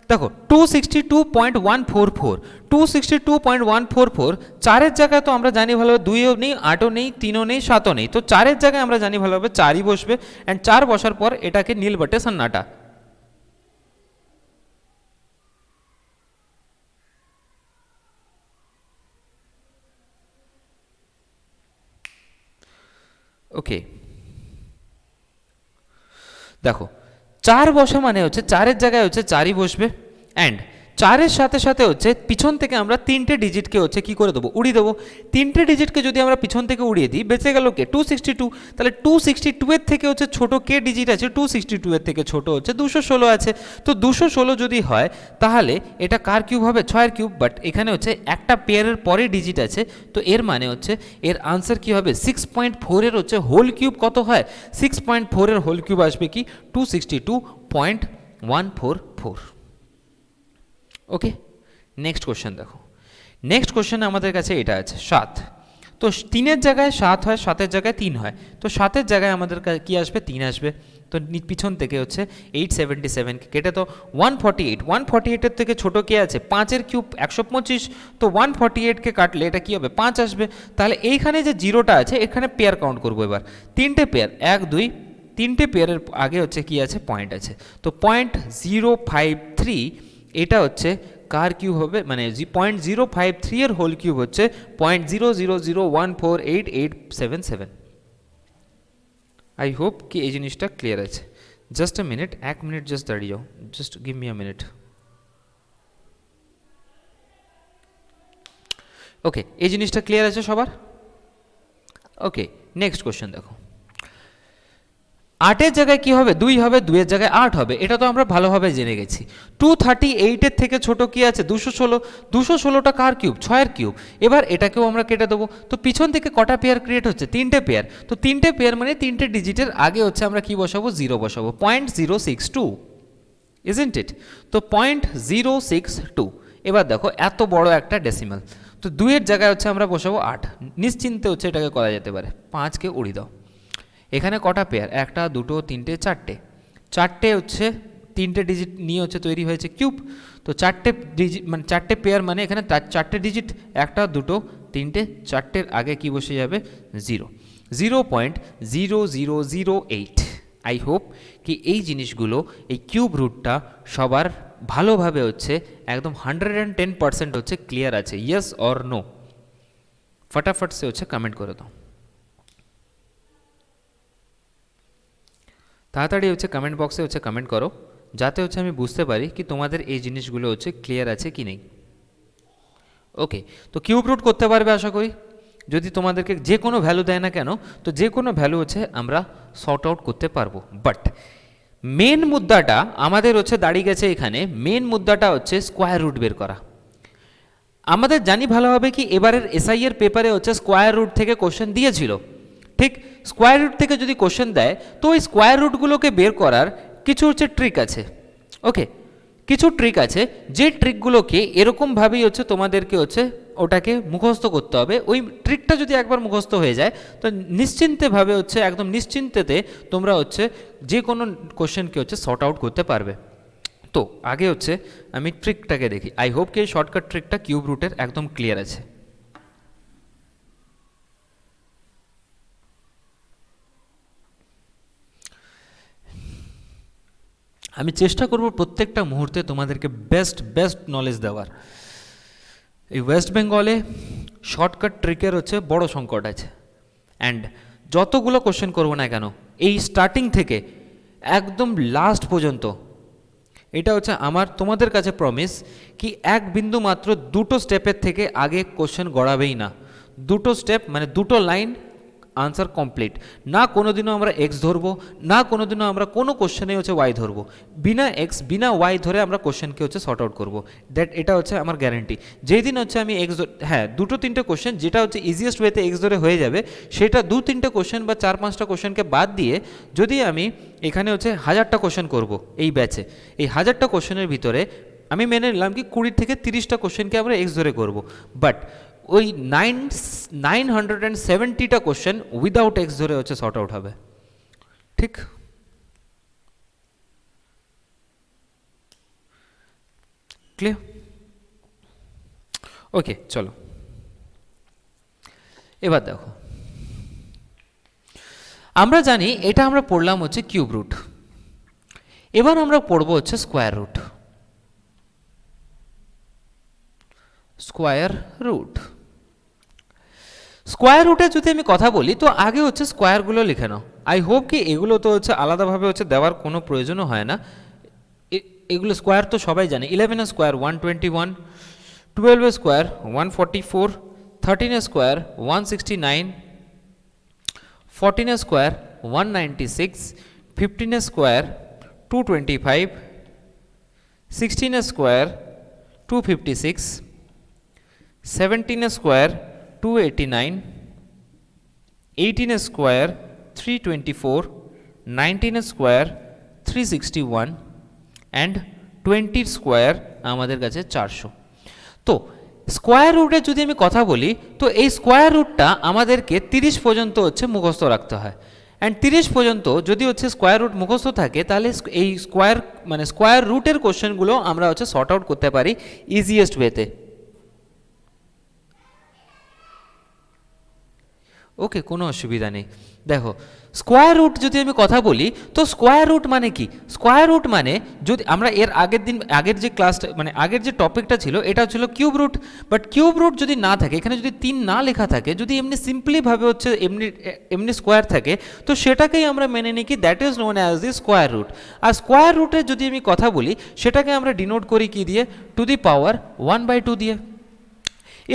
দেখো 262.144, 262.144 4-এর জায়গায় তো আমরা জানি ভালোভাবে 2ও নেই, 8ও নেই, 3ও নেই, 7ও নেই। তো 4-এর জায়গায় আমরা জানি ভালোভাবে 4ই বসবে, অ্যান্ড 4 বসার পর এটাকে নীল বাটে সন্নাটা। ওকে, দেখো 4 বসা মানে হচ্ছে 4-এর জায়গায় হচ্ছে 4ই বসবে, অ্যান্ড 4-এর সাথে সাথে হচ্ছে পিছন থেকে আমরা 3টে ডিজিটকে হচ্ছে কি করে দেবো? উড়িয়ে দেবো। 3টে ডিজিটকে যদি আমরা পিছন থেকে উড়িয়ে দিই, বেঁচে গেল কে? 262। তাহলে 262-এর থেকে হচ্ছে ছোট কে ডিজিট আছে? 262-এর থেকে ছোট হচ্ছে 216 আছে। তো 216 যদি হয় তাহলে এটা কার কিউব হবে? 6-এর কিউব। বাট এখানে হচ্ছে একটা পেয়ারের পরে ডিজিট আছে, তো এর মানে হচ্ছে এর আনসার কি হবে? 6.4-এর হচ্ছে হোল কিউব কত হয়? 6.4-এর হোল কিউব আসবে কি? 262.144। ওকে, নেক্সট কোশ্চেন দেখো। নেক্সট কোশ্চেনে আমাদের কাছে এটা আছে 7। তো 3-এর জায়গায় 7 হয়, 7-এর জায়গায় 3 হয়, তো 7-এর জায়গায় আমাদের কি আসবে? 3 আসবে। তো পিছন থেকে হচ্ছে 877 কেটে তো 148, 148-এর থেকে ছোট কে আছে? 5-এর কিউব 125, তো 148-কে কাটলে এটা কি হবে? 5 আসবে। তাহলে এইখানে যে জিরোটা আছে এখানে পেয়ার কাউন্ট করবো এবার, 3টে পেয়ার, 1 2, 3টে পেয়ারের আগে হচ্ছে কি আছে? পয়েন্ট আছে। তো 0.053 এটা হচ্ছে কার কিউব হবে? মানে 0.053-এর হোল কিউব হচ্ছে 0.00014887। আই হোপ কি এই জিনিসটা ক্লিয়ার আছে। Just a minute, 1 minute just দাঁড়িয়ে যাও, just give me a minute. Okay, এই জিনিসটা ক্লিয়ার আছে সবার? ওকে, নেক্সট কোশ্চেন দেখো। 8-এর জায়গায় কি হবে? 2 হবে, 2-এর জায়গায় 8 হবে, এটা তো আমরা ভালোভাবে জেনে গেছি। 238-এর থেকে ছোট কি আছে? 216। 216টা কার কিউব? 6-এর কিউব। এবার এটাকেও আমরা কেটে দেবো। তো পিছন থেকে কটা পেয়ার ক্রিয়েট হচ্ছে? 3টে পেয়ার। তো 3টে পেয়ার মানে 3টে ডিজিটের আগে হচ্ছে আমরা কি বসাবো? 0 বসাবো। 0.062, ইজন্ট ইট? তো 0.062। এবার দেখো এত বড় একটা ডেসিমাল, তো 2-এর জায়গায় হচ্ছে আমরা বসাবো 8। নিশ্চিন্তে হচ্ছে এটাকে করা যেতে পারে। 5কে উড়িয়ে দাও। এখানে কটা পেয়ার? 1টা 2টো 3টে 4টে। 4টে হচ্ছে 3টে ডিজিট নিয়ে হচ্ছে তৈরি হয়েছে কিউব। তো 4টে ডিজিট মানে 4টে পেয়ার মানে এখানে 4টে ডিজিট, 1টা 2টো 3টে 4টের আগে কি বসে যাবে? 0। 0.0008। আই হোপ কি এই জিনিসগুলো, এই কিউব রুটটা সবার ভালোভাবে হচ্ছে একদম 110% হচ্ছে ক্লিয়ার আছে। Yes or no? ফটাফট সে হচ্ছে কমেন্ট করে দাও। তাড়াতাড়ি হচ্ছে কমেন্ট বক্সে হচ্ছে কমেন্ট করো, যাতে হচ্ছে আমি বুঝতে পারি কি তোমাদের এই জিনিসগুলো হচ্ছে ক্লিয়ার আছে কি নেই। ওকে, তো কিউব রুট করতে পারবে আশা করি। যদি তোমাদেরকে যে কোনো ভ্যালু দেয় না কেন, তো যে কোনো ভ্যালু হচ্ছে আমরা সর্ট আউট করতে পারবো। বাট মেন মুদ্রাটা আমাদের হচ্ছে দাঁড়িয়ে গেছে এখানে। মেন মুদ্রাটা হচ্ছে স্কোয়ার রুট বের করা। আমাদের জানি ভালোভাবে কি এবারের এসআই এর পেপারে হচ্ছে স্কোয়ার রুট থেকে কোশ্চেন দিয়েছিল। ঠিক স্কোয়ার রুট থেকে যদি কোশ্চেন দেয়, তো ওই স্কোয়ার রুটগুলোকে বের করার কিছু হচ্ছে ট্রিক আছে। ওকে, কিছু ট্রিক আছে, যে ট্রিকগুলোকে এরকমভাবেই হচ্ছে তোমাদেরকে হচ্ছে ওটাকে মুখস্থ করতে হবে। ওই ট্রিকটা যদি একবার মুখস্থ হয়ে যায়, তো নিশ্চিন্তেভাবে হচ্ছে একদম নিশ্চিন্তেতে তোমরা হচ্ছে যে কোনো কোশ্চেনকে হচ্ছে সর্ট আউট করতে পারবে। তো আগে হচ্ছে আমি ট্রিকটাকে দেখি। আই হোপ কি এই শর্টকাট ট্রিকটা কিউব রুটের একদম ক্লিয়ার আছে। আমি চেষ্টা করব প্রত্যেকটা মুহূর্তে তোমাদেরকে বেস্ট নলেজ দেওয়ার। এই ওয়েস্ট বেঙ্গলে শর্টকাট ট্রিকের হচ্ছে বড় সংকট আছে। অ্যান্ড যতগুলো কোশ্চেন করবো না কেন, এই স্টার্টিং থেকে একদম লাস্ট পর্যন্ত, এটা হচ্ছে আমার তোমাদের কাছে প্রমিস কি এক বিন্দু মাত্র দুটো স্টেপের থেকে আগে কোশ্চেন গড়াবেই না। দুটো স্টেপ মানে দুটো লাইন আনসার কমপ্লিট। না কোনোদিনও আমরা এক্স ধরবো, না কোনোদিনও আমরা কোনো কোশ্চেনে হচ্ছে ওয়াই ধরবো। বিনা এক্স বিনা ওয়াই ধরে আমরা কোশ্চেনকে হচ্ছে সর্ট আউট করবো। এটা হচ্ছে আমার গ্যারেন্টি। যেই দিন হচ্ছে আমি এক্স, হ্যাঁ দুটো তিনটে কোশ্চেন যেটা হচ্ছে ইজিয়েস্ট ওয়েতে এক্স ধরে হয়ে যাবে, সেটা 2-3টে কোশ্চেন বা 4-5টা কোশ্চেনকে বাদ দিয়ে যদি আমি এখানে হচ্ছে 1000টা কোশ্চেন করবো এই ব্যাচে, এই 1000টা কোশ্চেনের ভিতরে আমি মেনে নিলাম কি 20 থেকে 30টা কোশ্চেনকে আমরা এক্স ধরে করবো। বাট ওই 970টা কোশ্চেন উইদাউট এক্স ধরে হচ্ছে সর্ট আউট হবে। ঠিক? ক্লিয়ার? ওকে, চলো এবার দেখো। আমরা জানি এটা আমরা পড়লাম হচ্ছে কিউব রুট। এবার আমরা পড়বো হচ্ছে square root. Square root, square রুটে যদি আমি কথা বলি, তো আগে হচ্ছে স্কোয়ারগুলো লিখে নাও। আই হোপ কি এগুলো তো হচ্ছে আলাদাভাবে হচ্ছে দেওয়ার কোনো প্রয়োজনও হয় না। এগুলো স্কোয়ার তো সবাই জানে। 11 square 121, 12 square 144, 13 square 169, 14 square 196, 15 square 225, 16 square 256, 17 square 289, 18 square 324, 19 square 361 and 20 square আমাদের কাছে 400। তো স্কোয়ার রুটে যদি আমি কথা বলি, তো এই স্কোয়ার রুটটা আমাদেরকে 30 পর্যন্ত হচ্ছে মুখস্থ রাখতে হয়। অ্যান্ড 30 পর্যন্ত যদি হচ্ছে স্কোয়ার রুট মুখস্থ থাকে, তাহলে এই স্কোয়ার রুটের কোশ্চেনগুলো আমরা হচ্ছে সর্ট আউট করতে পারি ইজিয়েস্ট ওয়েতে। ওকে, কোনো অসুবিধা নেই। দেখো স্কোয়ার রুট যদি আমি কথা বলি, তো স্কোয়ার রুট মানে কি? স্কোয়ার রুট মানে যদি আমরা এর আগের যে ক্লাসটা মানে আগের যে টপিকটা ছিল, এটা ছিল cube root. But cube root যদি না থাকে, এখানে যদি 3 না লেখা থাকে, যদি এমনি সিম্পলিভাবে হচ্ছে এমনি স্কোয়ার থাকে, তো সেটাকেই আমরা মেনে নিই কি that is known as the square root. আর স্কোয়ার রুটের যদি আমি কথা বলি, সেটাকে আমরা ডিনোট করি কি দিয়ে? টু দি পাওয়ার 1/2 দিয়ে।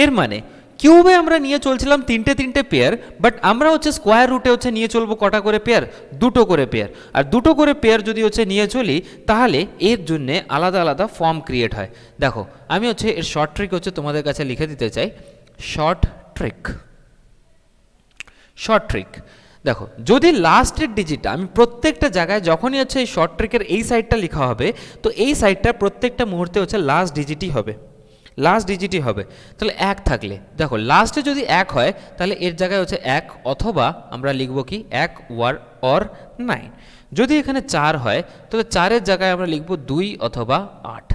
এর মানে কিউবে আমরা নিয়ে চলছিলাম তিনটে তিনটে পেয়ার, বাট আমরা হচ্ছে স্কোয়ার রুটে হচ্ছে নিয়ে চলবো কটা করে পেয়ার, দুটো করে পেয়ার। আর দুটো করে পেয়ার যদি হচ্ছে নিয়ে চলি তাহলে এর জন্যে আলাদা আলাদা ফর্ম ক্রিয়েট হয়। দেখো আমি হচ্ছে এর শর্ট ট্রিক হচ্ছে তোমাদের কাছে লিখে দিতে চাই। শর্ট ট্রিক, শর্ট ট্রিক দেখো, যদি লাস্টের ডিজিটটা আমি প্রত্যেকটা জায়গায় যখনই হচ্ছে এই শর্ট ট্রিকের এই সাইডটা লেখা হবে, তো এই সাইডটা প্রত্যেকটা মুহূর্তে হচ্ছে লাস্ট ডিজিটই হবে, লাস্ট ডিজিটই হবে। তাহলে এক থাকলে দেখো লাস্টে যদি এক হয় তাহলে এর জায়গায় হচ্ছে এক, অথবা আমরা লিখব কি এক অর 9। যদি এখানে 4 হয় তাহলে 4-এর জায়গায় আমরা লিখব 2 অথবা 8।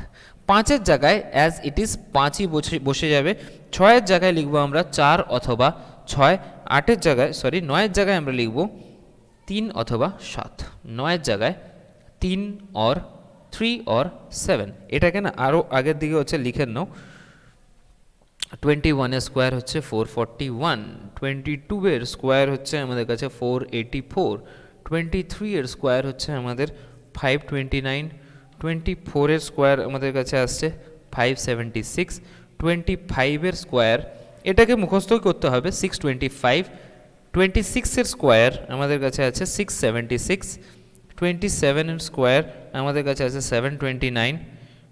5-এর জায়গায় অ্যাজ ইট ইজ 5ই বসে যাবে। 6-এর জায়গায় লিখব আমরা 4 অথবা 6। 8-এর জায়গায় 9-এর জায়গায় আমরা লিখব 3 অথবা 7। 9-এর জায়গায় 3 অর 3 অর 7। এটাকে না আরও আগের দিকে হচ্ছে লিখে নাও। 21-এর স্কোয়ার হচ্ছে 441, 22-এর স্কোয়ার হচ্ছে আমাদের কাছে 484, 23-এর স্কোয়ার হচ্ছে আমাদের 529, 24-এর স্কোয়ার আমাদের কাছে আসছে 576, 25-এর স্কোয়ার এটাকে মুখস্থই করতে হবে 625, 26-এর স্কোয়ার আমাদের কাছে আছে 676, 27-এর স্কোয়ার আমাদের কাছে আছে 729,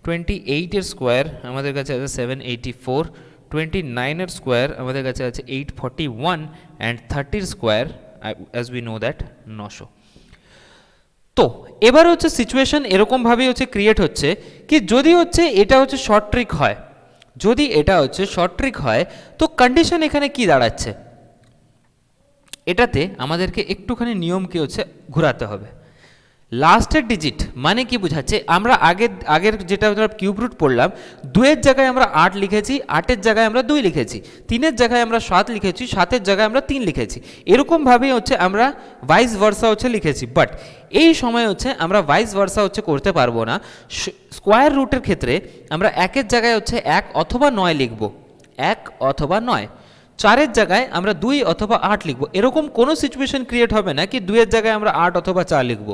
28-এর স্কোয়ার আমাদের কাছে আছে 784, 29-এর স্কোয়ার আমাদের কাছে আছে 841, অ্যান্ড 30-এর square as we know that 900। তো এবার হচ্ছে সিচুয়েশন এরকমভাবেই হচ্ছে ক্রিয়েট হচ্ছে কি, যদি হচ্ছে এটা হচ্ছে শর্ট ট্রিক হয়, যদি এটা হচ্ছে শর্ট ট্রিক হয় তো কন্ডিশন এখানে কি দাঁড়াচ্ছে, এটাতে আমাদেরকে একটুখানি নিয়মকে হচ্ছে ঘোরাতে হবে। লাস্টের ডিজিট মানে কি বোঝাচ্ছে, আমরা আগের যেটা কিউব রুট পড়লাম, 2-এর জায়গায় আমরা 8 লিখেছি, 8-এর জায়গায় আমরা 2 লিখেছি, 3-এর জায়গায় আমরা 7 লিখেছি, 7-এর জায়গায় আমরা 3 লিখেছি। এরকমভাবেই হচ্ছে আমরা ভাইস ভার্সা হচ্ছে লিখেছি। বাট এই সময় হচ্ছে আমরা ভাইস ভার্সা হচ্ছে করতে পারবো না। স্কোয়ার রুটের ক্ষেত্রে আমরা 1-এর জায়গায় হচ্ছে 1 অথবা 9 লিখব, 1 অথবা 9। 4-এর জায়গায় আমরা 2 অথবা 8 লিখব। এরকম কোনো সিচুয়েশন ক্রিয়েট হবে না কি 2-এর জায়গায় আমরা 8 অথবা 4 লিখব।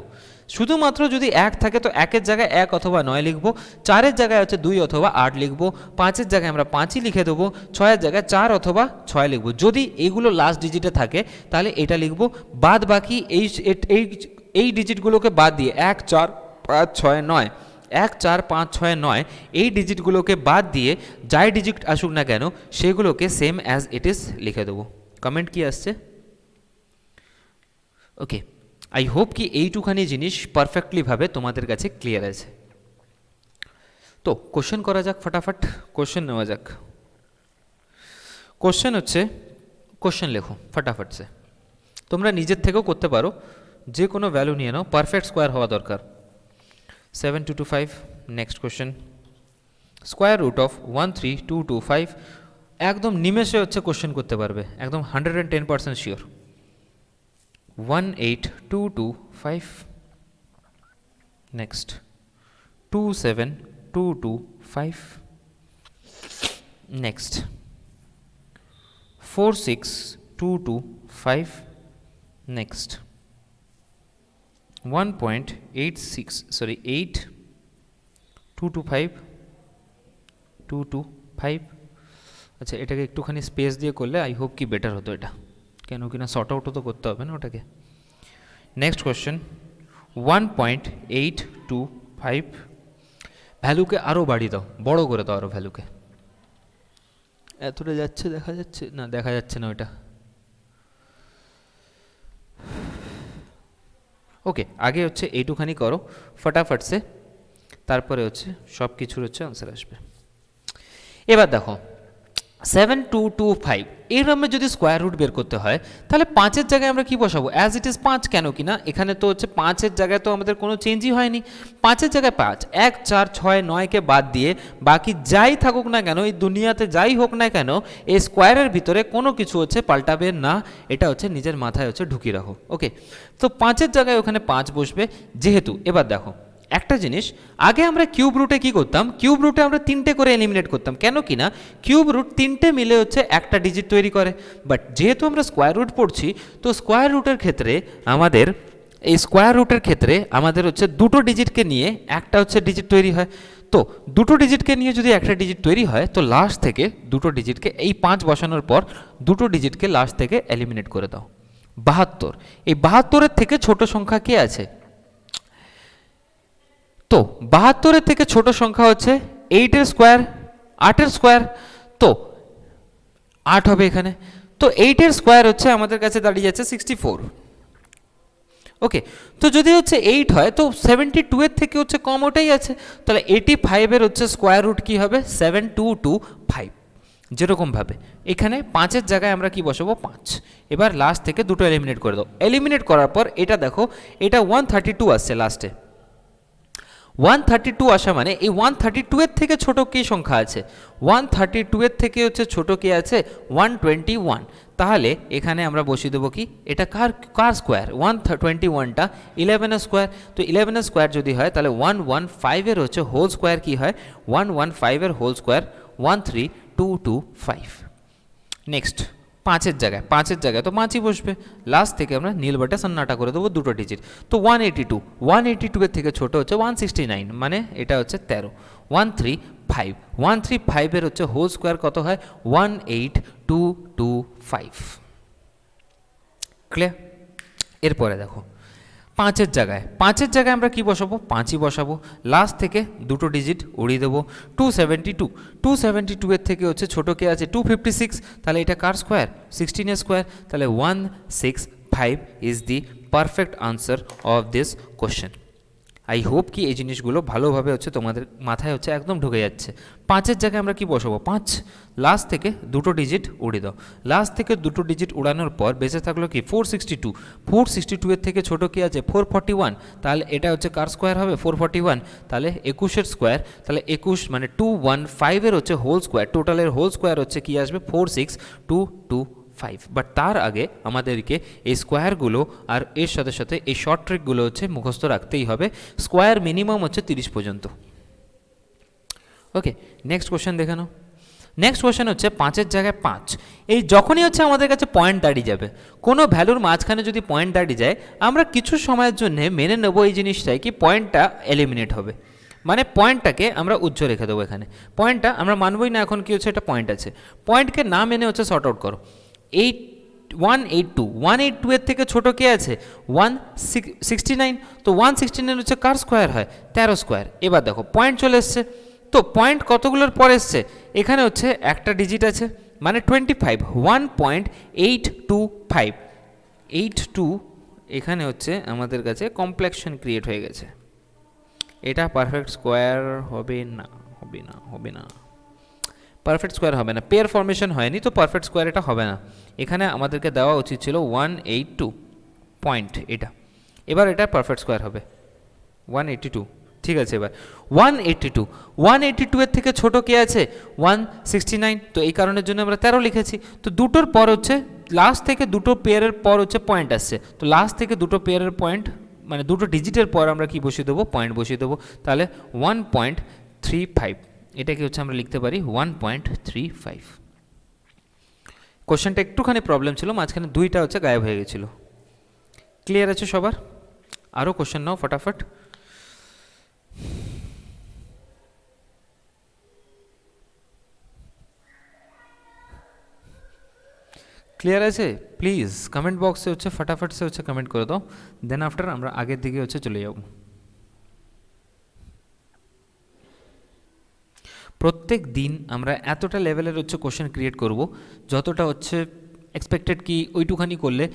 শুধুমাত্র যদি 1 থাকে তো 1-এর জায়গায় 1 অথবা 9 লিখব, 4-এর জায়গায় হচ্ছে 2 অথবা 8 লিখব, 5-এর জায়গায় আমরা 5ই লিখে দেবো, 6-এর জায়গায় 4 অথবা 6 লিখব। যদি এইগুলো লাস্ট ডিজিটে থাকে তাহলে এটা লিখব। বাদ বাকি এই ডিজিটগুলোকে বাদ দিয়ে 1 4 5 6 9, 1 4 5 6 9 এই ডিজিটগুলোকে বাদ দিয়ে যাই ডিজিট আসুক না কেন সেগুলোকে সেম অ্যাজ ইট ইজ লিখে দেবো। কমেন্ট কি আসছে? ওকে, আই হোপ কি এইটুখানি জিনিস পারফেক্টলিভাবে তোমাদের কাছে ক্লিয়ার আছে। তো কোশ্চেন করা যাক, ফটাফট কোশ্চেন নেওয়া যাক। কোশ্চেন হচ্ছে, কোশ্চেন লেখো ফটাফট সে, তোমরা নিজের থেকেও করতে পারো, যে কোনো ভ্যালু নিয়ে নাও, পারফেক্ট স্কোয়ার হওয়া দরকার। 7225 next question, square root of 13225, একদম নিমেষে হচ্ছে কোশ্চেন করতে পারবে, একদম 110% শিওর। 18225 নেক্সট 27225 নেক্সট 46225 নেক্সট 225 আচ্ছা এটাকে একটুখানি স্পেস দিয়ে করলে আই হোপ কি বেটার হতো এটা, কেন কিনা শর্ট আউটও তো করতে হবে না ওটাকে। নেক্সট কোয়েশ্চেন 1.825, ভ্যালুকে আরও বাড়িয়ে দাও, বড় করে দাও আরও ভ্যালুকে। এতটা যাচ্ছে, দেখা যাচ্ছে না, দেখা যাচ্ছে না ওইটা। ওকে, আগে হচ্ছে এইটুখানি করো ফটাফট সে, তারপরে হচ্ছে সব কিছুর হচ্ছে আনসার আসবে। এবার দেখো 7225 এরকম যদি স্কোয়ার রুট বের করতে হয় তাহলে 5-এর জায়গায় আমরা কি বসাবো, অ্যাজ ইট ইজ 5, কেন কিনা এখানে তো হচ্ছে 5-এর জায়গায় তো আমাদের কোনো চেঞ্জই হয়নি। 5-এর জায়গায় 5, 1 4 6 9কে বাদ দিয়ে বাকি যাই থাকুক না কেন, এই দুনিয়াতে যাই হোক না কেন, এই স্কোয়ারের ভিতরে কোনো কিছু হচ্ছে পাল্টাবে না, এটা হচ্ছে নিজের মাথায় হচ্ছে ঢুকিয়ে রাখো। ওকে, তো 5-এর জায়গায় ওখানে 5 বসবে যেহেতু। এবার দেখো একটা জিনিস, আগে আমরা কিউব রুটে কি করতাম, কিউব রুটে আমরা 3টে করে এলিমিনেট করতাম, কেন কিনা কিউব রুট 3টে মিলে হচ্ছে একটা ডিজিট তৈরি করে। বাট যেহেতু আমরা স্কোয়ার রুট পড়ছি, তো স্কোয়ার রুটের ক্ষেত্রে আমাদের হচ্ছে দুটো ডিজিটকে নিয়ে একটা হচ্ছে ডিজিট তৈরি হয়। তো দুটো ডিজিটকে নিয়ে যদি একটা ডিজিট তৈরি হয় তো লাস্ট থেকে দুটো ডিজিটকে এই 5 বসানোর পর দুটো ডিজিটকে লাস্ট থেকে এলিমিনেট করে দাও। 72, এই 72-এর থেকে ছোট সংখ্যা কে আছে? তো 72-এর থেকে ছোট সংখ্যা হচ্ছে 8-এর স্কোয়ার, 8-এর স্কোয়ার, তো 8 হবে এখানে। তো 8-এর স্কোয়ার হচ্ছে আমাদের কাছে দাঁড়িয়ে যাচ্ছে 64। ওকে, তো যদি হচ্ছে 8 হয় তো 72-এর থেকে হচ্ছে কম ওটাই আছে, তাহলে 85-এর হচ্ছে স্কোয়ার রুট কী হবে? 7225। যেরকমভাবে এখানে 5-এর জায়গায় আমরা কি বসাবো? 5। এবার লাস্ট থেকে দুটো এলিমিনেট করে দাও। এলিমিনেট করার পর এটা দেখো, এটা 132 আসছে লাস্টে। 132 আসা মানে এই 132-এর থেকে ছোট কী সংখ্যা আছে? 132-এর থেকে হচ্ছে ছোট কে আছে? 121। তাহলে এখানে আমরা বসিয়ে দেবো কি? এটা কার স্কোয়ার? 121টা 11-এর স্কোয়ার। তো 11-এর স্কোয়ার যদি হয় তাহলে 115-এর হচ্ছে হোল স্কোয়ার কি হয়? 115-এর হোল স্কোয়ার 13225। নেক্সট 5-এর জায়গায় তো 5ই বসবে। লাস্ট থেকে আমরা নীল বাটে সন্নাটা করে দেবো দুটো ডিজিট। তো 182-এর থেকে ছোট হচ্ছে 169, মানে এটা হচ্ছে 13। 135-135-এর হচ্ছে হোল স্কোয়ার কত হয়? 18225। ক্লিয়ার? এরপরে দেখো 5-এর জায়গায় আমরা কি বসাবো? 5ই বসাবো। লাস্ট থেকে দুটো ডিজিট উড়িয়ে দেবো। 272-272-এর থেকে হচ্ছে ছোটো কে আছে? 256, তাহলে এটা কার স্কোয়ার? 16-এর স্কোয়ার। তাহলে 165 is the perfect answer of this question. I hope কি এই জিনিসগুলো ভালোভাবে হচ্ছে তোমাদের মাথায় হচ্ছে একদম ঢুকে যাচ্ছে। 5-এর জায়গায় আমরা কি বসাবো? 5। লাস্ট থেকে দুটো ডিজিট উড়িয়ে দাও। লাস্ট থেকে দুটো ডিজিট উড়ানোর পর বেঁচে থাকলো কি? 462। 462-এর থেকে ছোট কি আছে? 441। তাহলে এটা হচ্ছে কার স্কোয়ার হবে? 441। তাহলে 21-এর স্কোয়ার, তাহলে 21 মানে 215-এর হচ্ছে হোল স্কোয়ার, টোটালের হোল স্কোয়ার হচ্ছে কি আসবে? 46225। বাট তার আগে আমাদেরকে এই স্কোয়ারগুলো আর এর সাথে সাথে এই শর্ট ট্রিকগুলো হচ্ছে মুখস্থ রাখতেই হবে। স্কোয়ার মিনিমাম হচ্ছে 30 পর্যন্ত। ওকে, নেক্সট কোশ্চেন দেখে নাও। নেক্সট কোশ্চেন হচ্ছে 5-এর জায়গায় 5। এই যখনই হচ্ছে আমাদের কাছে পয়েন্ট দাঁড়িয়ে যাবে, কোনো ভ্যালুর মাঝখানে যদি পয়েন্ট দাঁড়িয়ে যায়, আমরা কিছু সময়ের জন্য মেনে নেবো এই জিনিসটাই কি পয়েন্টটা এলিমিনেট হবে, মানে পয়েন্টটাকে আমরা উজ্জ্ব রেখে দেবো। এখানে পয়েন্টটা আমরা মানবই না, এখন কি হচ্ছে এটা পয়েন্ট আছে, পয়েন্টকে না মেনে হচ্ছে শর্ট আউট করো। 182-182-এর থেকে ছোট কে আছে? 169। তো 169 হচ্ছে কার স্কোয়ার হয়? 13 স্কোয়ার। এবার দেখো পয়েন্ট চলে এসছে, তো পয়েন্ট কতগুলোর পর এসছে? এখানে হচ্ছে একটা ডিজিট আছে, মানে 25। 1.825 82 এখানে হচ্ছে আমাদের কাছে কমপ্লেক্সন ক্রিয়েট হয়ে গেছে। এটা পারফেক্ট স্কোয়ার হবে না, হবে না, পারফেক্ট স্কোয়ার হবে না। পেয়ার ফর্মেশন হয়নি, তো পারফেক্ট স্কোয়ার এটা হবে না। এখানে আমাদেরকে দেওয়া উচিত ছিল 182 পয়েন্ট এটা। এবার এটা পারফেক্ট স্কোয়ার হবে 182। ঠিক আছে, এবার 182-182-এর থেকে ছোট কে আছে? 169। তো এই কারণের জন্য আমরা 13 লিখেছি। তো দুটোর পর হচ্ছে লাস্ট থেকে দুটো পেয়ারের পর হচ্ছে পয়েন্ট আসছে, তো লাস্ট থেকে দুটো পেয়ারের পয়েন্ট মানে দুটো ডিজিটের পর আমরা কি বসিয়ে দেবো? পয়েন্ট বসিয়ে দেবো। তাহলে 1.35, এটাকে হচ্ছে আমরা লিখতে পারি 1.35। কোশ্চেনটা একটুখানি প্রবলেম ছিল, মাঝখানে 2টা হচ্ছে গায়েব হয়ে গেছিল। ক্লিয়ার আছে সবার? আরও কোশ্চেন নাও ফটাফট। ক্লিয়ার আছে? প্লিজ কমেন্ট বক্সে হচ্ছে ফটাফট সে হচ্ছে কমেন্ট করে দাও, দেন আফটার আমরা আগের দিকে হচ্ছে চলে যাব। প্রত্যেক দিন আমরা এতটা লেভেলের হচ্ছে কোশ্চেন ক্রিয়েট করব, যতটা হচ্ছে এক্সপেক্টেড কি ওইটুখানি করলে,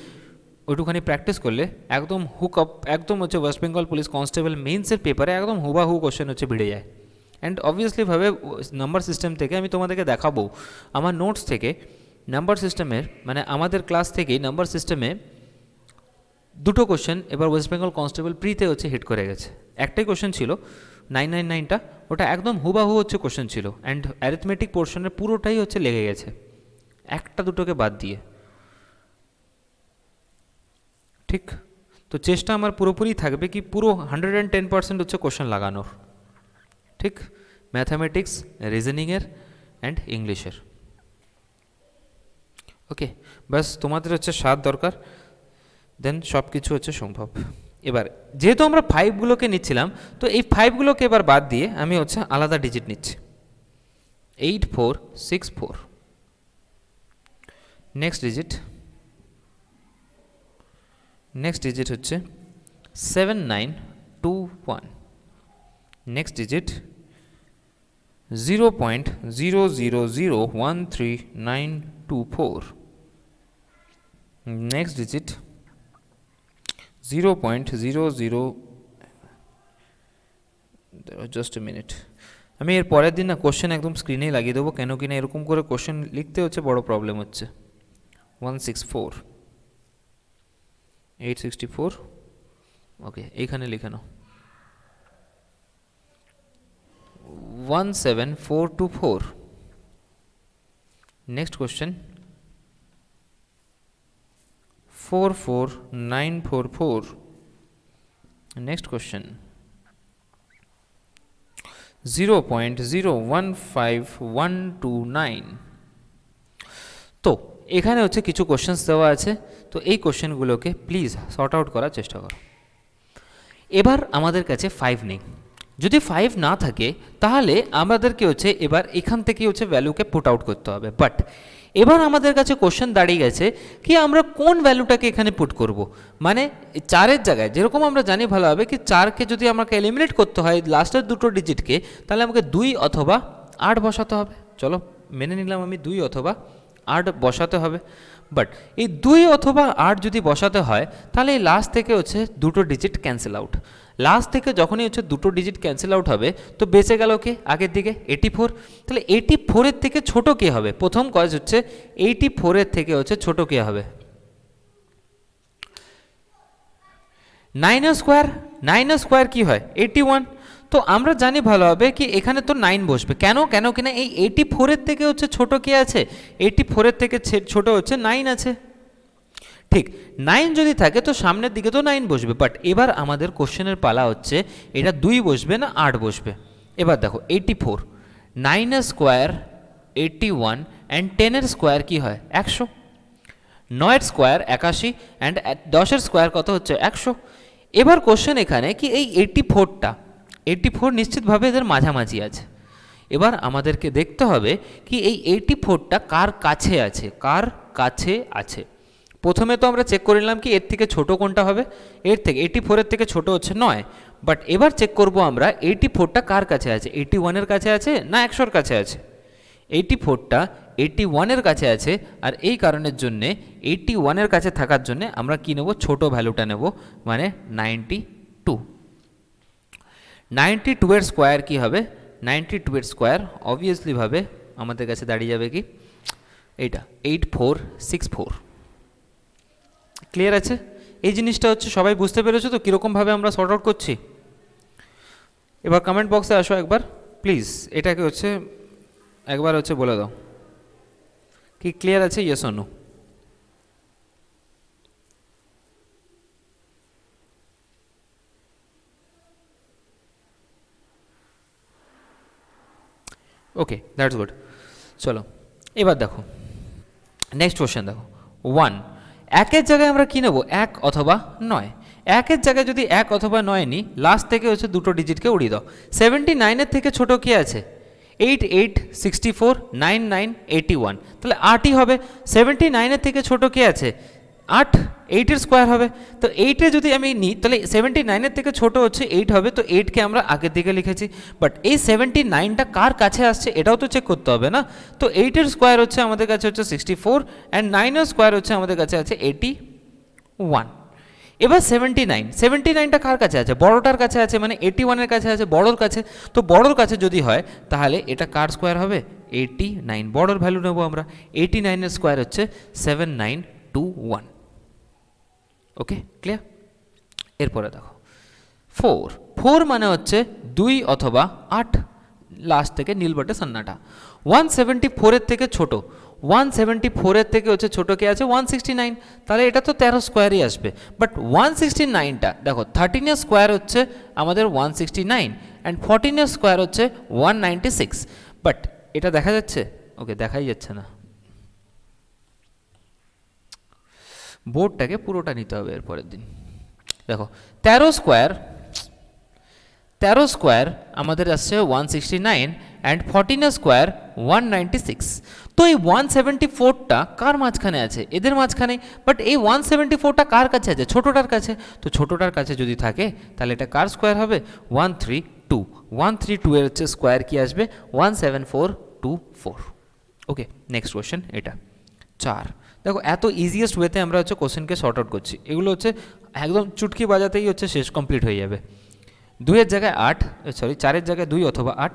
ওইটুখানি প্র্যাকটিস করলে একদম হুক আপ, একদম হচ্ছে ওয়েস্ট বেঙ্গল পুলিশ কনস্টেবল মেইনসের পেপারে একদম হুবাহু কোশ্চেন হচ্ছে ভিড়ে যায়। অ্যান্ড অবভিয়াসলিভাবে নাম্বার সিস্টেম থেকে আমি তোমাদেরকে দেখাবো আমার নোটস থেকে নাম্বার সিস্টেমের, মানে আমাদের ক্লাস থেকেই নাম্বার সিস্টেমে দুটো কোশ্চেন এবার ওয়েস্ট বেঙ্গল কনস্টেবল প্রিতে হচ্ছে হিট করে গেছে। একটাই কোশ্চেন ছিল 999টা, ওটা একদম হুবাহু হচ্ছে কোশ্চেন ছিল, অ্যান্ড অ্যারিথমেটিক পোর্শনের পুরোটাই হচ্ছে লেগে গেছে একটা দুটোকে বাদ দিয়ে। ঠিক, তো চেষ্টা আমার পুরোপুরি থাকবে কি পুরো 110% হচ্ছে কোশ্চেন লাগানোর। ঠিক, ম্যাথামেটিক্স, রিজনিংয়ের অ্যান্ড ইংলিশের। ওকে, বাস তোমাদের হচ্ছে সাথ দরকার, দেন সব কিছু হচ্ছে সম্ভব। এবার যেহেতু আমরা ফাইভগুলোকে নিচ্ছিলাম, তো এই ফাইভগুলোকে এবার বাদ দিয়ে আমি হচ্ছে আলাদা ডিজিট নিচ্ছি। 8464। নেক্সট ডিজিট হচ্ছে 7921। Next digit 0.0001394। Next digit 0.00, just a minute, আমি এর পরের দিন না কোশ্চেন একদম স্ক্রিনেই লাগিয়ে দেবো, কেন কিনা এরকম করে কোশ্চেন লিখতে হচ্ছে বড় প্রবলেম হচ্ছে। 164, 864, ওকে এইখানে লিখে নাও 17424। Next question 44944। Next question 0.015129। তো এখানে হচ্ছে কিছু কোশ্চেন্স দেওয়া আছে, তো এই কোশ্চেনগুলোকে প্লিজ সর্ট আউট করার চেষ্টা করো। এবার আমাদের কাছে 5 নেই, যদি 5 না থাকে তাহলে আমাদেরকে হচ্ছে এবার এখান থেকে হচ্ছে ভ্যালুকে পুট আউট করতে হবে। বাট এবার আমাদের কাছে কোশ্চেন দাঁড়িয়ে গেছে কি আমরা কোন ভ্যালুটাকে এখানে পুট করব। মানে 4-এর জায়গায়, যেরকম আমরা জানি ভালোভাবে কি 4কে যদি আমাকে এলিমিনেট করতে হয় লাস্টের দুটো ডিজিটকে, তাহলে আমাকে 2 অথবা 8 বসাতে হবে। চলো মেনে নিলাম আমি 2 অথবা 8 বসাতে হবে। বাট এই 2 অথবা 8 যদি বসাতে হয় তাহলে এই লাস্ট থেকে হচ্ছে দুটো ডিজিট ক্যান্সেল আউট। লাস্ট থেকে যখনই হচ্ছে দুটো ডিজিট ক্যান্সেল আউট হবে তো বেঁচে গেল কে আগের দিকে 84। তাহলে 84-এর থেকে ছোট কে হবে? প্রথম কজ হচ্ছে 84-এর থেকে হচ্ছে ছোট কে হবে? 9 স্কোয়ার। 9 স্কোয়ার কি হয়? 81। তো আমরা জানি ভালোভাবে কি এখানে তো 9 বসবে। কেন কিনা এই 84-এর থেকে হচ্ছে ছোট কে আছে? 84-এর থেকে ছোট হচ্ছে 9 আছে। ঠিক 9 যদি থাকে তো সামনের দিকে তো 9 বসবে। বাট এবার আমাদের কোশ্চেনের পালা হচ্ছে এটা 2 বসবে না 8 বসবে। এবার দেখো 84, 9 স্কোয়ার 81 অ্যান্ড 10-এর স্কোয়ার কি হয়? 100। 9-এর স্কোয়ার 81 অ্যান্ড 10-এর স্কোয়ার কত হচ্ছে? 100। এবার কোশ্চেন এখানে কি এই 84 নিশ্চিতভাবে এদের মাঝামাঝি আছে। এবার আমাদেরকে দেখতে হবে কি এই 84টা কার কাছে আছে, কার কাছে আছে। প্রথমে তো আমরা চেক করে নিলাম কি এর থেকে ছোট কোনটা হবে, এর থেকে 84-এর থেকে ছোট হচ্ছে 9। বাট এবার চেক করব আমরা 84টা কার কাছে আছে, 81-এর কাছে আছে না 100-এর কাছে আছে? 84টা 81-এর কাছে আছে, আর এই কারণের জন্যে 81-এর কাছে থাকার জন্যে আমরা কি নেব? ছোট ভ্যালুটা নেব, মানে 92। 92-এর স্কোয়ার কি হবে? 92-এর স্কোয়ার অবভিয়াসলি ভাবে আমাদের কাছে দাঁড়িয়ে যাবে কি এইটা 8464। ক্লিয়ার আছে? এই জিনিসটা হচ্ছে সবাই বুঝতে পেরেছো তো কীরকমভাবে আমরা সর্ট আউট করছি? এবার কমেন্ট বক্সে আসো একবার প্লিজ, এটাকে হচ্ছে একবার হচ্ছে বলে দাও কি ক্লিয়ার আছে, yes or no? Okay, that's good. চলো এবার দেখো নেক্সট কোশ্চেন দেখো 1। 1-এর জায়গায় আমরা কী নেব? 1 অথবা 9। 1-এর জায়গায় যদি 1 অথবা 9 নিই, লাস্ট থেকে হচ্ছে দুটো ডিজিটকে উড়িয়ে দাও। 79-এর থেকে ছোট কে আছে? 88, 64, 99, 81। তাহলে 8ই হবে। 79-এর থেকে ছোট কে আছে? 8। 8-এর স্কোয়ার হবে। তো 8-এ যদি আমি নিই তাহলে 79-এর থেকে ছোট হচ্ছে 8 হবে, তো 8কে আমরা আগের দিকে লিখেছি। বাট এই 79টা কার কাছে আসছে এটাও তো চেক করতে হবে না। তো 8-এর স্কোয়ার হচ্ছে আমাদের কাছে হচ্ছে 64 অ্যান্ড 9-এর স্কোয়ার হচ্ছে আমাদের কাছে আছে 81। এবার 79টা কার কাছে আছে? বড়টার কাছে আছে, মানে 81-এর কাছে আছে, বড়োর কাছে। তো বড়োর কাছে যদি হয় তাহলে এটা কার স্কোয়ার হবে? 89। বড়োর ভ্যালু নেব আমরা। 89-এর স্কোয়ার হচ্ছে 7921। ওকে, ক্লিয়ার? এরপরে দেখো 4 মানে হচ্ছে 2 অথবা 8, লাস্ট থেকে নীলবটে সন্নাটা। 174-এর থেকে ছোট, 174-এর থেকে হচ্ছে ছোট কে আছে? 169। তাহলে এটা তো 13 স্কোয়ারই আসবে। বাট 169টা দেখো 13-এর স্কোয়ার হচ্ছে আমাদের 169 অ্যান্ড 14-এর স্কোয়ার হচ্ছে 196। বাট এটা দেখা যাচ্ছে? ওকে, দেখাই যাচ্ছে না। বোর্ডটাকে পুরোটা নিতে হবে এর পরের দিন। দেখো 13 স্কোয়ার আমাদের আসছে 169 অ্যান্ড 14 স্কোয়ার 196। তো এই 174টা কার মাঝখানে আছে? এদের মাঝখানে। বাট এই 174টা কার কাছে আছে? ছোটোটার কাছে। তো ছোটোটার কাছে যদি থাকে তাহলে এটা কার স্কোয়ার হবে? 132। 132 এর হচ্ছে স্কোয়ার কি আসবে? 17424। ওকে, নেক্সট কোয়েশ্চেন এটা 4। দেখো এত ইজিয়েস্ট ওয়েতে আমরা হচ্ছে কোশ্চেনকে শর্ট আউট করছি। এগুলো হচ্ছে একদম চুটকি বাজাতেই হচ্ছে শেষ, কমপ্লিট হয়ে যাবে। 2-এর জায়গায় 8, সরি 4-এর জায়গায় 2 অথবা 8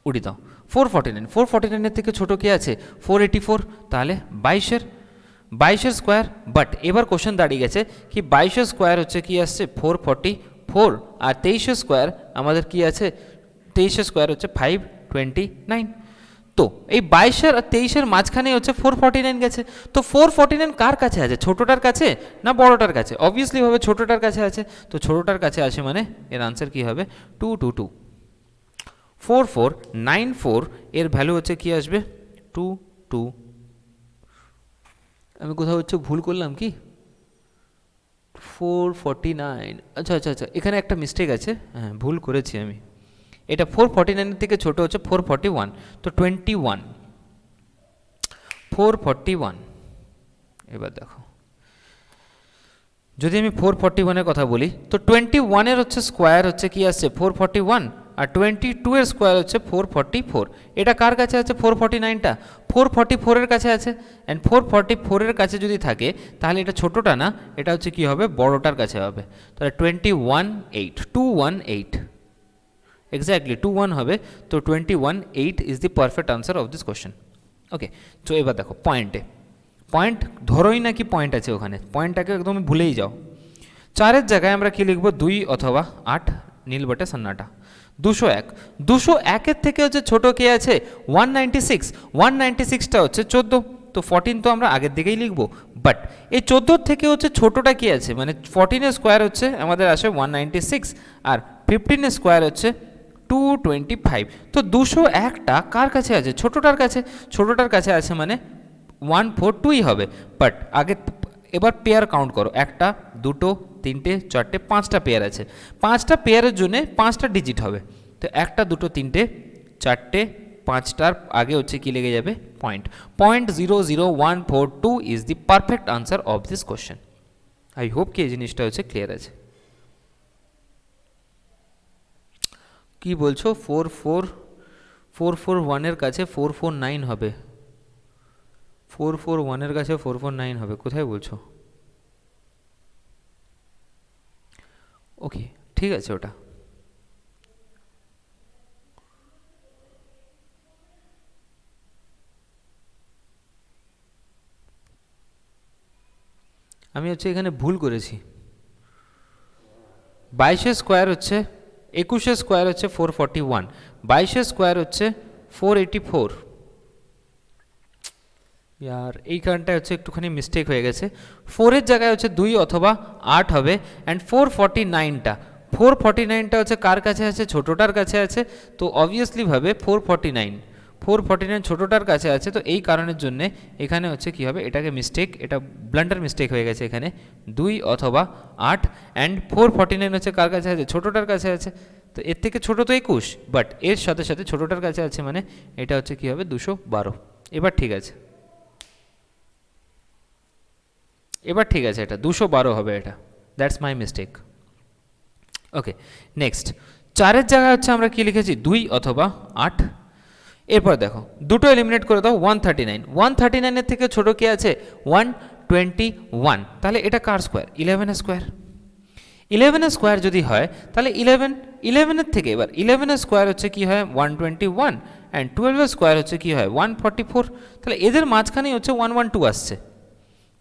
উড়ি দাও। 449, 449-এর থেকে ছোটো কে আছে? 484। তাহলে 22-এর স্কোয়ার। বাট এবার কোশ্চেন দাঁড়িয়ে গেছে কি 22-এর স্কোয়ার হচ্ছে কি আসছে? 444। আর 23-এর স্কোয়ার আমাদের কি আছে? 23-এর স্কোয়ার হচ্ছে 529। তো এই 22-এর আর 23-এর মাঝখানে হচ্ছে 449 গেছে। তো 449 কার কাছে আছে? ছোটোটার কাছে না বড়টার কাছে? অবভিয়াসলি ভাবে ছোটোটার কাছে আছে। তো ছোটোটার কাছে আছে মানে এর আনসার কি হবে? 222। 4494 এর ভ্যালু হচ্ছে কি আসবে? 22। আমি কোথাও হচ্ছে ভুল করলাম কি? 449, আচ্ছা আচ্ছা আচ্ছা, এখানে একটা মিস্টেক আছে, হ্যাঁ ভুল করেছি আমি। এটা 449-এর থেকে ছোটো হচ্ছে 441। তো 21, 441। এবার দেখো যদি আমি 441-এর কথা বলি তো 21-এর হচ্ছে স্কোয়ার হচ্ছে কি আসছে? 441। আর 22-এর স্কোয়ার হচ্ছে 444। এটা কার কাছে আছে? 449টা 444-এর কাছে আছে। অ্যান্ড 444-এর কাছে যদি থাকে তাহলে এটা ছোটোটা না, এটা হচ্ছে কি হবে? বড়টার কাছে হবে। তাহলে 218 এক্স্যাক্টলি 21 হবে। তো 218 is the perfect answer of this question. Okay, তো এবার দেখো পয়েন্ট ধরোই না কি পয়েন্ট আছে ওখানে, পয়েন্টটাকে একদম ভুলেই যাও। 4-এর জায়গায় আমরা কি লিখবো? 2 অথবা 8, নীল বটে সন্নাটা। 201, 201-এর থেকে হচ্ছে ছোটো কে আছে? 196। 196টা হচ্ছে 14। তো 14 তো আমরা আগের দিকেই লিখবো। বাট এই 14 থেকে হচ্ছে ছোটোটা কি আছে? মানে 14-এর স্কোয়ার হচ্ছে আমাদের আসে 196 আর 15-এর স্কোয়ার হচ্ছে 225। তো 201টা কার কাছে আছে? ছোটোটার কাছে। ছোটোটার কাছে আছে মানে 142ই হবে। বাট আগে এবার পেয়ার কাউন্ট করো, 1টা 2টো 3টে 4টে 5টা পেয়ার আছে। 5টা পেয়ারের জন্য 5টা ডিজিট হবে। তো 1টা 2টো 3টে 4টে 5টার আগে হচ্ছে কি লেগে যাবে? Point. 0.00142 is the perfect answer of this question. I hope কি এই জিনিসটা হচ্ছে ক্লিয়ার আছে। কি বলছো? 441-এর কাছে 449 হবে। 441-এর কাছে 449 হবে, কোথায় বলছো? ওকে, ঠিক আছে, ওটা আমি হচ্ছে এখানে ভুল করেছি। 22-এর স্কোয়ার হচ্ছে 21-এর স্কোয়ার হচ্ছে 441, 22-এর স্কোয়ার হচ্ছে 484। ইয়ার এইখানটায় হচ্ছে একটুখানি মিস্টেক হয়ে গেছে। 4-এর জায়গায় হচ্ছে 2 অথবা 8 হবে। অ্যান্ড 449টা হচ্ছে কার কাছে আছে? ছোটোটার কাছে আছে। তো অবভিয়াসলি ভাবে 449 ছোটোটার কাছে আছে। তো এই কারণের জন্যে এখানে হচ্ছে কি হবে? এটাকে মিস্টেক, এটা ব্লান্ডার মিস্টেক হয়ে গেছে এখানে। 2 অথবা 8 অ্যান্ড 449 হচ্ছে কার কাছে আছে? ছোটোটার কাছে আছে। তো এর থেকে ছোটো তো 21, বাট এর সাথে সাথে ছোটোটার কাছে আছে মানে এটা হচ্ছে কি হবে? 212। এবার ঠিক আছে, এটা 212 হবে। এটা that's my mistake. Okay, next 4-এর জায়গায় হচ্ছে আমরা কি লিখেছি? 2 অথবা 8। এরপর দেখো দুটো এলিমিনেট করে দাও। 139-এর থেকে ছোটো কে আছে? 121। তাহলে এটা কার স্কোয়ার? 11-এর স্কোয়ার। 11-এর স্কোয়ার যদি হয় তাহলে 11-এর থেকে এবার 11-এর স্কোয়ার হচ্ছে কি হয়? 121। অ্যান্ড 12-এর স্কোয়ার হচ্ছে কি হয়? 144। তাহলে এদের মাঝখানেই হচ্ছে 112 আসছে।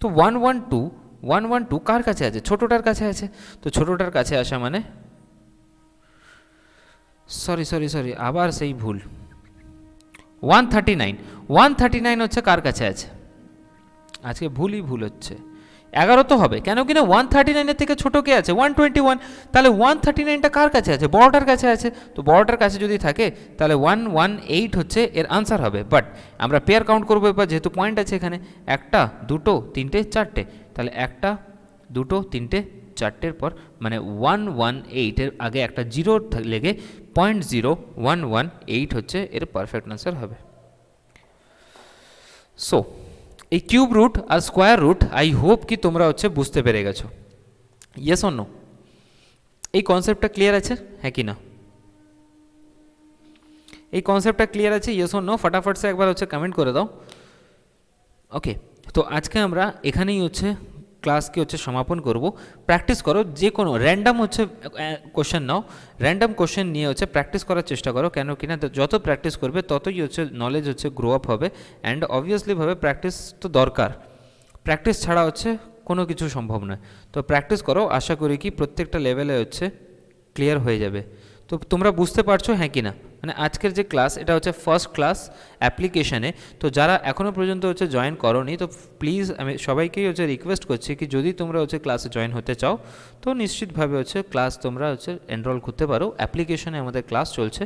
তো 112 কার কাছে আছে? ছোটোটার কাছে আছে। তো ছোটোটার কাছে আসা মানে সরি আবার সেই ভুল। 139 হচ্ছে কার কাছে আছে? আজকে ভুল হচ্ছে। 11 তো হবে কেন কিনা 139-এর থেকে ছোটো কে আছে? 121। তাহলে 139টা কার কাছে আছে? বড়টার কাছে আছে। তো বড়টার কাছে যদি থাকে তাহলে 118 হচ্ছে এর আনসার হবে। বাট আমরা পেয়ার কাউন্ট করবো এবার, যেহেতু পয়েন্ট আছে এখানে। 1টা 2টো 3টে 4টে, তাহলে 1টা 2টো 3টে চারটের পর মানে 118 এর আগে একটা জিরো লেগে 0.0118 হচ্ছে এর পারফেক্ট আনসার হবে। সো এই কিউব রুট আর স্কোয়ার রুট আই হোপ কি তোমরা হচ্ছে বুঝতে পেরে গেছো। Yes or no? এই কনসেপ্টটা ক্লিয়ার আছে, হ্যাঁ কি না? এই কনসেপ্টটা ক্লিয়ার আছে, ইয়েস অর নো? ফটাফট সে একবার হচ্ছে কমেন্ট করে দাও। ওকে, তো আজকে আমরা এখানেই হচ্ছে ক্লাসকে হচ্ছে সমাপন করব। প্র্যাকটিস করো, যে কোনো র্যান্ডাম হচ্ছে কোশ্চেন নাও, র্যান্ডাম কোশ্চেন নিয়ে হচ্ছে প্র্যাকটিস করার চেষ্টা করো, কেন কিনা যত প্র্যাকটিস করবে ততই হচ্ছে নলেজ হচ্ছে গ্রো আপ হবে। অ্যান্ড অবভিয়াসলিভাবে প্র্যাকটিস তো দরকার, প্র্যাকটিস ছাড়া হচ্ছে কোনো কিছু সম্ভব নয়। তো প্র্যাকটিস করো, আশা করি কি প্রত্যেকটা লেভেলে হচ্ছে ক্লিয়ার হয়ে যাবে। তো তোমরা বুঝতে পারছো, হ্যাঁ কি না? মানে আজকের যে ক্লাস, এটা হচ্ছে ফার্স্ট ক্লাস অ্যাপ্লিকেশানে। তো যারা এখনও পর্যন্ত হচ্ছে জয়েন করোনি, তো প্লিজ আমি সবাইকেই হচ্ছে রিকোয়েস্ট করছি কি যদি তোমরা হচ্ছে ক্লাসে জয়েন হতে চাও তো নিশ্চিতভাবে হচ্ছে ক্লাস তোমরা হচ্ছে এনরোল করতে পারো। অ্যাপ্লিকেশানে আমাদের ক্লাস চলছে।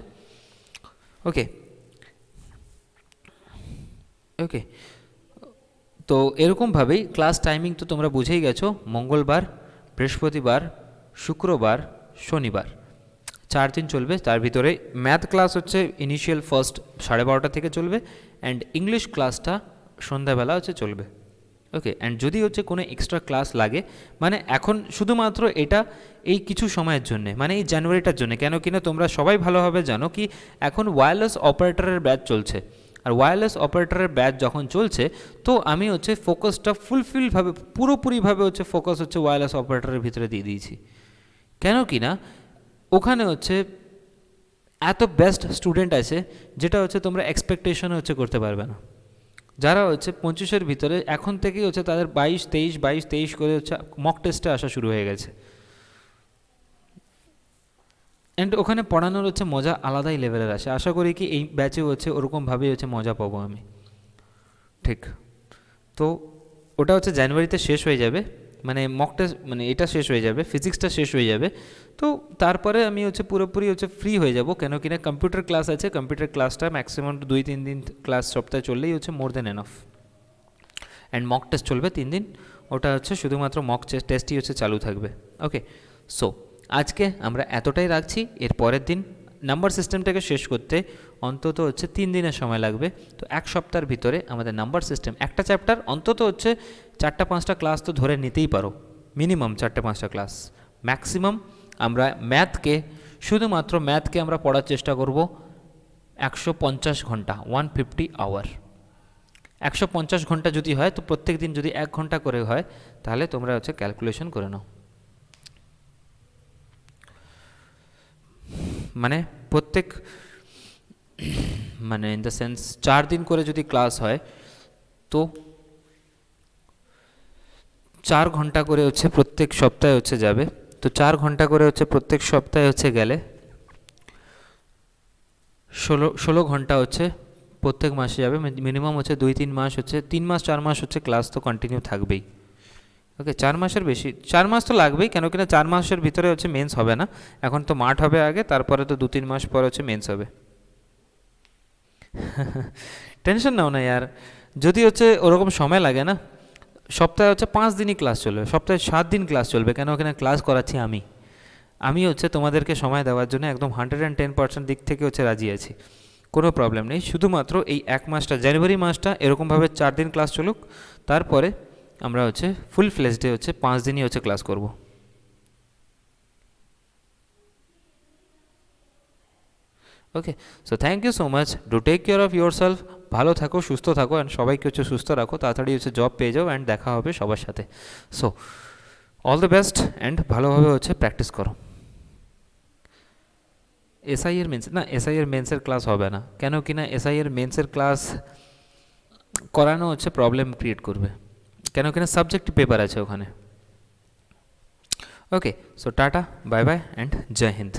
ওকে ওকে, তো এরকমভাবেই ক্লাস টাইমিং তো তোমরা বুঝেই গেছো, মঙ্গলবার, বৃহস্পতিবার, শুক্রবার, শনিবার 4 দিন চলবে। তার ভিতরে ম্যাথ ক্লাস হচ্ছে ইনিশিয়াল ফার্স্ট 12:30 থেকে চলবে, অ্যান্ড ইংলিশ ক্লাসটা সন্ধ্যাবেলা হচ্ছে চলবে। ওকে, অ্যান্ড যদি হচ্ছে কোনো এক্সট্রা ক্লাস লাগে, মানে এখন শুধুমাত্র এটা এই কিছু সময়ের জন্যে, মানে এই জানুয়ারিটার জন্য, কেন কিনা তোমরা সবাই ভালোভাবে জানো কি এখন ওয়্যারলেস অপারেটরের ব্যাচ চলছে। আর ওয়্যারলেস অপারেটরের ব্যাচ যখন চলছে, তো আমি হচ্ছে ফোকাসটা ফুলফিলভাবে পুরোপুরিভাবে হচ্ছে ফোকাস হচ্ছে ওয়্যারলেস অপারেটরের ভিতরে দিয়ে দিয়েছি। কেন কি না ওখানে হচ্ছে এত বেস্ট স্টুডেন্ট আছে যেটা হচ্ছে তোমরা এক্সপেকটেশন হচ্ছে করতে পারবে না। যারা হচ্ছে 25-এর ভিতরে এখন থেকেই হচ্ছে তাদের 22-23 করে হচ্ছে মক টেস্টে আসা শুরু হয়ে গেছে। অ্যান্ড ওখানে পড়ানোর হচ্ছে মজা আলাদাই লেভেলের আসে। আশা করি কি এই ব্যাচে হচ্ছে ওরকমভাবেই হচ্ছে মজা পাবো আমি। ঠিক, তো ওটা হচ্ছে জানুয়ারিতে শেষ হয়ে যাবে, মানে মক টেস্ট মানে এটা শেষ হয়ে যাবে, ফিজিক্সটা শেষ হয়ে যাবে। তো তারপরে আমি হচ্ছে পুরোপুরি হচ্ছে ফ্রি হয়ে যাব, কেন কিনা কম্পিউটার ক্লাস আছে। কম্পিউটার ক্লাসটা ম্যাক্সিমাম 2-3 দিন ক্লাস সপ্তাহে চললেই হচ্ছে more than enough. And mock test চলবে 3 দিন, ওটা হচ্ছে শুধুমাত্র মক টেস্টই হচ্ছে চালু থাকবে। ওকে, সো আজকে আমরা এতটাই রাখছি। এর পরের দিন নাম্বার সিস্টেমটাকে শেষ করতে অন্তত হচ্ছে 3 দিনের সময় লাগবে। তো এক সপ্তাহের ভিতরে আমাদের নাম্বার সিস্টেম একটা চ্যাপ্টার অন্তত হচ্ছে 4-5টা ক্লাস তো ধরে নিতেই পারো, মিনিমাম 4-5টা ক্লাস। ম্যাক্সিমাম আমরা ম্যাথকে, শুধুমাত্র ম্যাথকে আমরা পড়ার চেষ্টা করব 150 ঘন্টা, 150 আওয়ার। 150 ঘন্টা যদি হয় তো প্রত্যেক দিন যদি 1 ঘন্টা করে হয় তাহলে তোমরা হচ্ছে ক্যালকুলেশন করে নাও। মানে প্রত্যেক মানে ইন দ্য সেন্স 4 দিন করে যদি ক্লাস হয় তো 4 ঘন্টা করে হচ্ছে প্রত্যেক সপ্তাহে হচ্ছে যাবে। তো 4 ঘন্টা করে হচ্ছে প্রত্যেক সপ্তাহে হচ্ছে গেলে 16 ঘন্টা হচ্ছে প্রত্যেক মাসে যাবে। মিনিমাম হচ্ছে 2-3 মাস হচ্ছে 3 মাস 4 মাস হচ্ছে ক্লাস তো কন্টিনিউ থাকবেই। ওকে, 4 মাসের বেশি, 4 মাস তো লাগবেই, কেন কিনা 4 মাসের ভিতরে হচ্ছে মেন্স হবে না। এখন তো মাঠ হবে আগে, তারপরে তো 2-3 মাস পর হচ্ছে মেন্স হবে। টেনশন নাও না यार, যদি হচ্ছে ওরকম সময় লাগে না, সপ্তাহে হচ্ছে 5 দিনই ক্লাস চলবে, সপ্তাহে 7 দিন ক্লাস চলবে, কেন ওখানে ক্লাস করাচ্ছি আমি হচ্ছে তোমাদেরকে সময় দেওয়ার জন্য একদম 110% দিক থেকে হচ্ছে রাজি আছি, কোনো প্রবলেম নেই। শুধুমাত্র এই 1 মাসটা, জানুয়ারি মাসটা এরকমভাবে 4 দিন ক্লাস চলুক, তারপরে আমরা হচ্ছে ফুল ফ্লেজডে হচ্ছে 5 দিনই হচ্ছে ক্লাস করব। Okay, so thank you so much, do take care of yourself. ভালো থাকো, সুস্থ থাকো, অ্যান্ড সবাইকে হচ্ছে সুস্থ রাখো, তাড়াতাড়ি হচ্ছে জব পেয়ে যাও, অ্যান্ড দেখা হবে সবার সাথে। So all the best, and ভালোভাবে হচ্ছে প্র্যাকটিস করো। এসআইয়ের মেন্স না, এসআইয়ের মেন্সের ক্লাস হবে না, কেন কি না এসআইয়ের মেন্সের ক্লাস করানো হচ্ছে প্রবলেম ক্রিয়েট করবে, কেন কিনা সাবজেক্ট পেপার আছে ওখানে। Okay, so tata, bye bye, and জয় হিন্দ।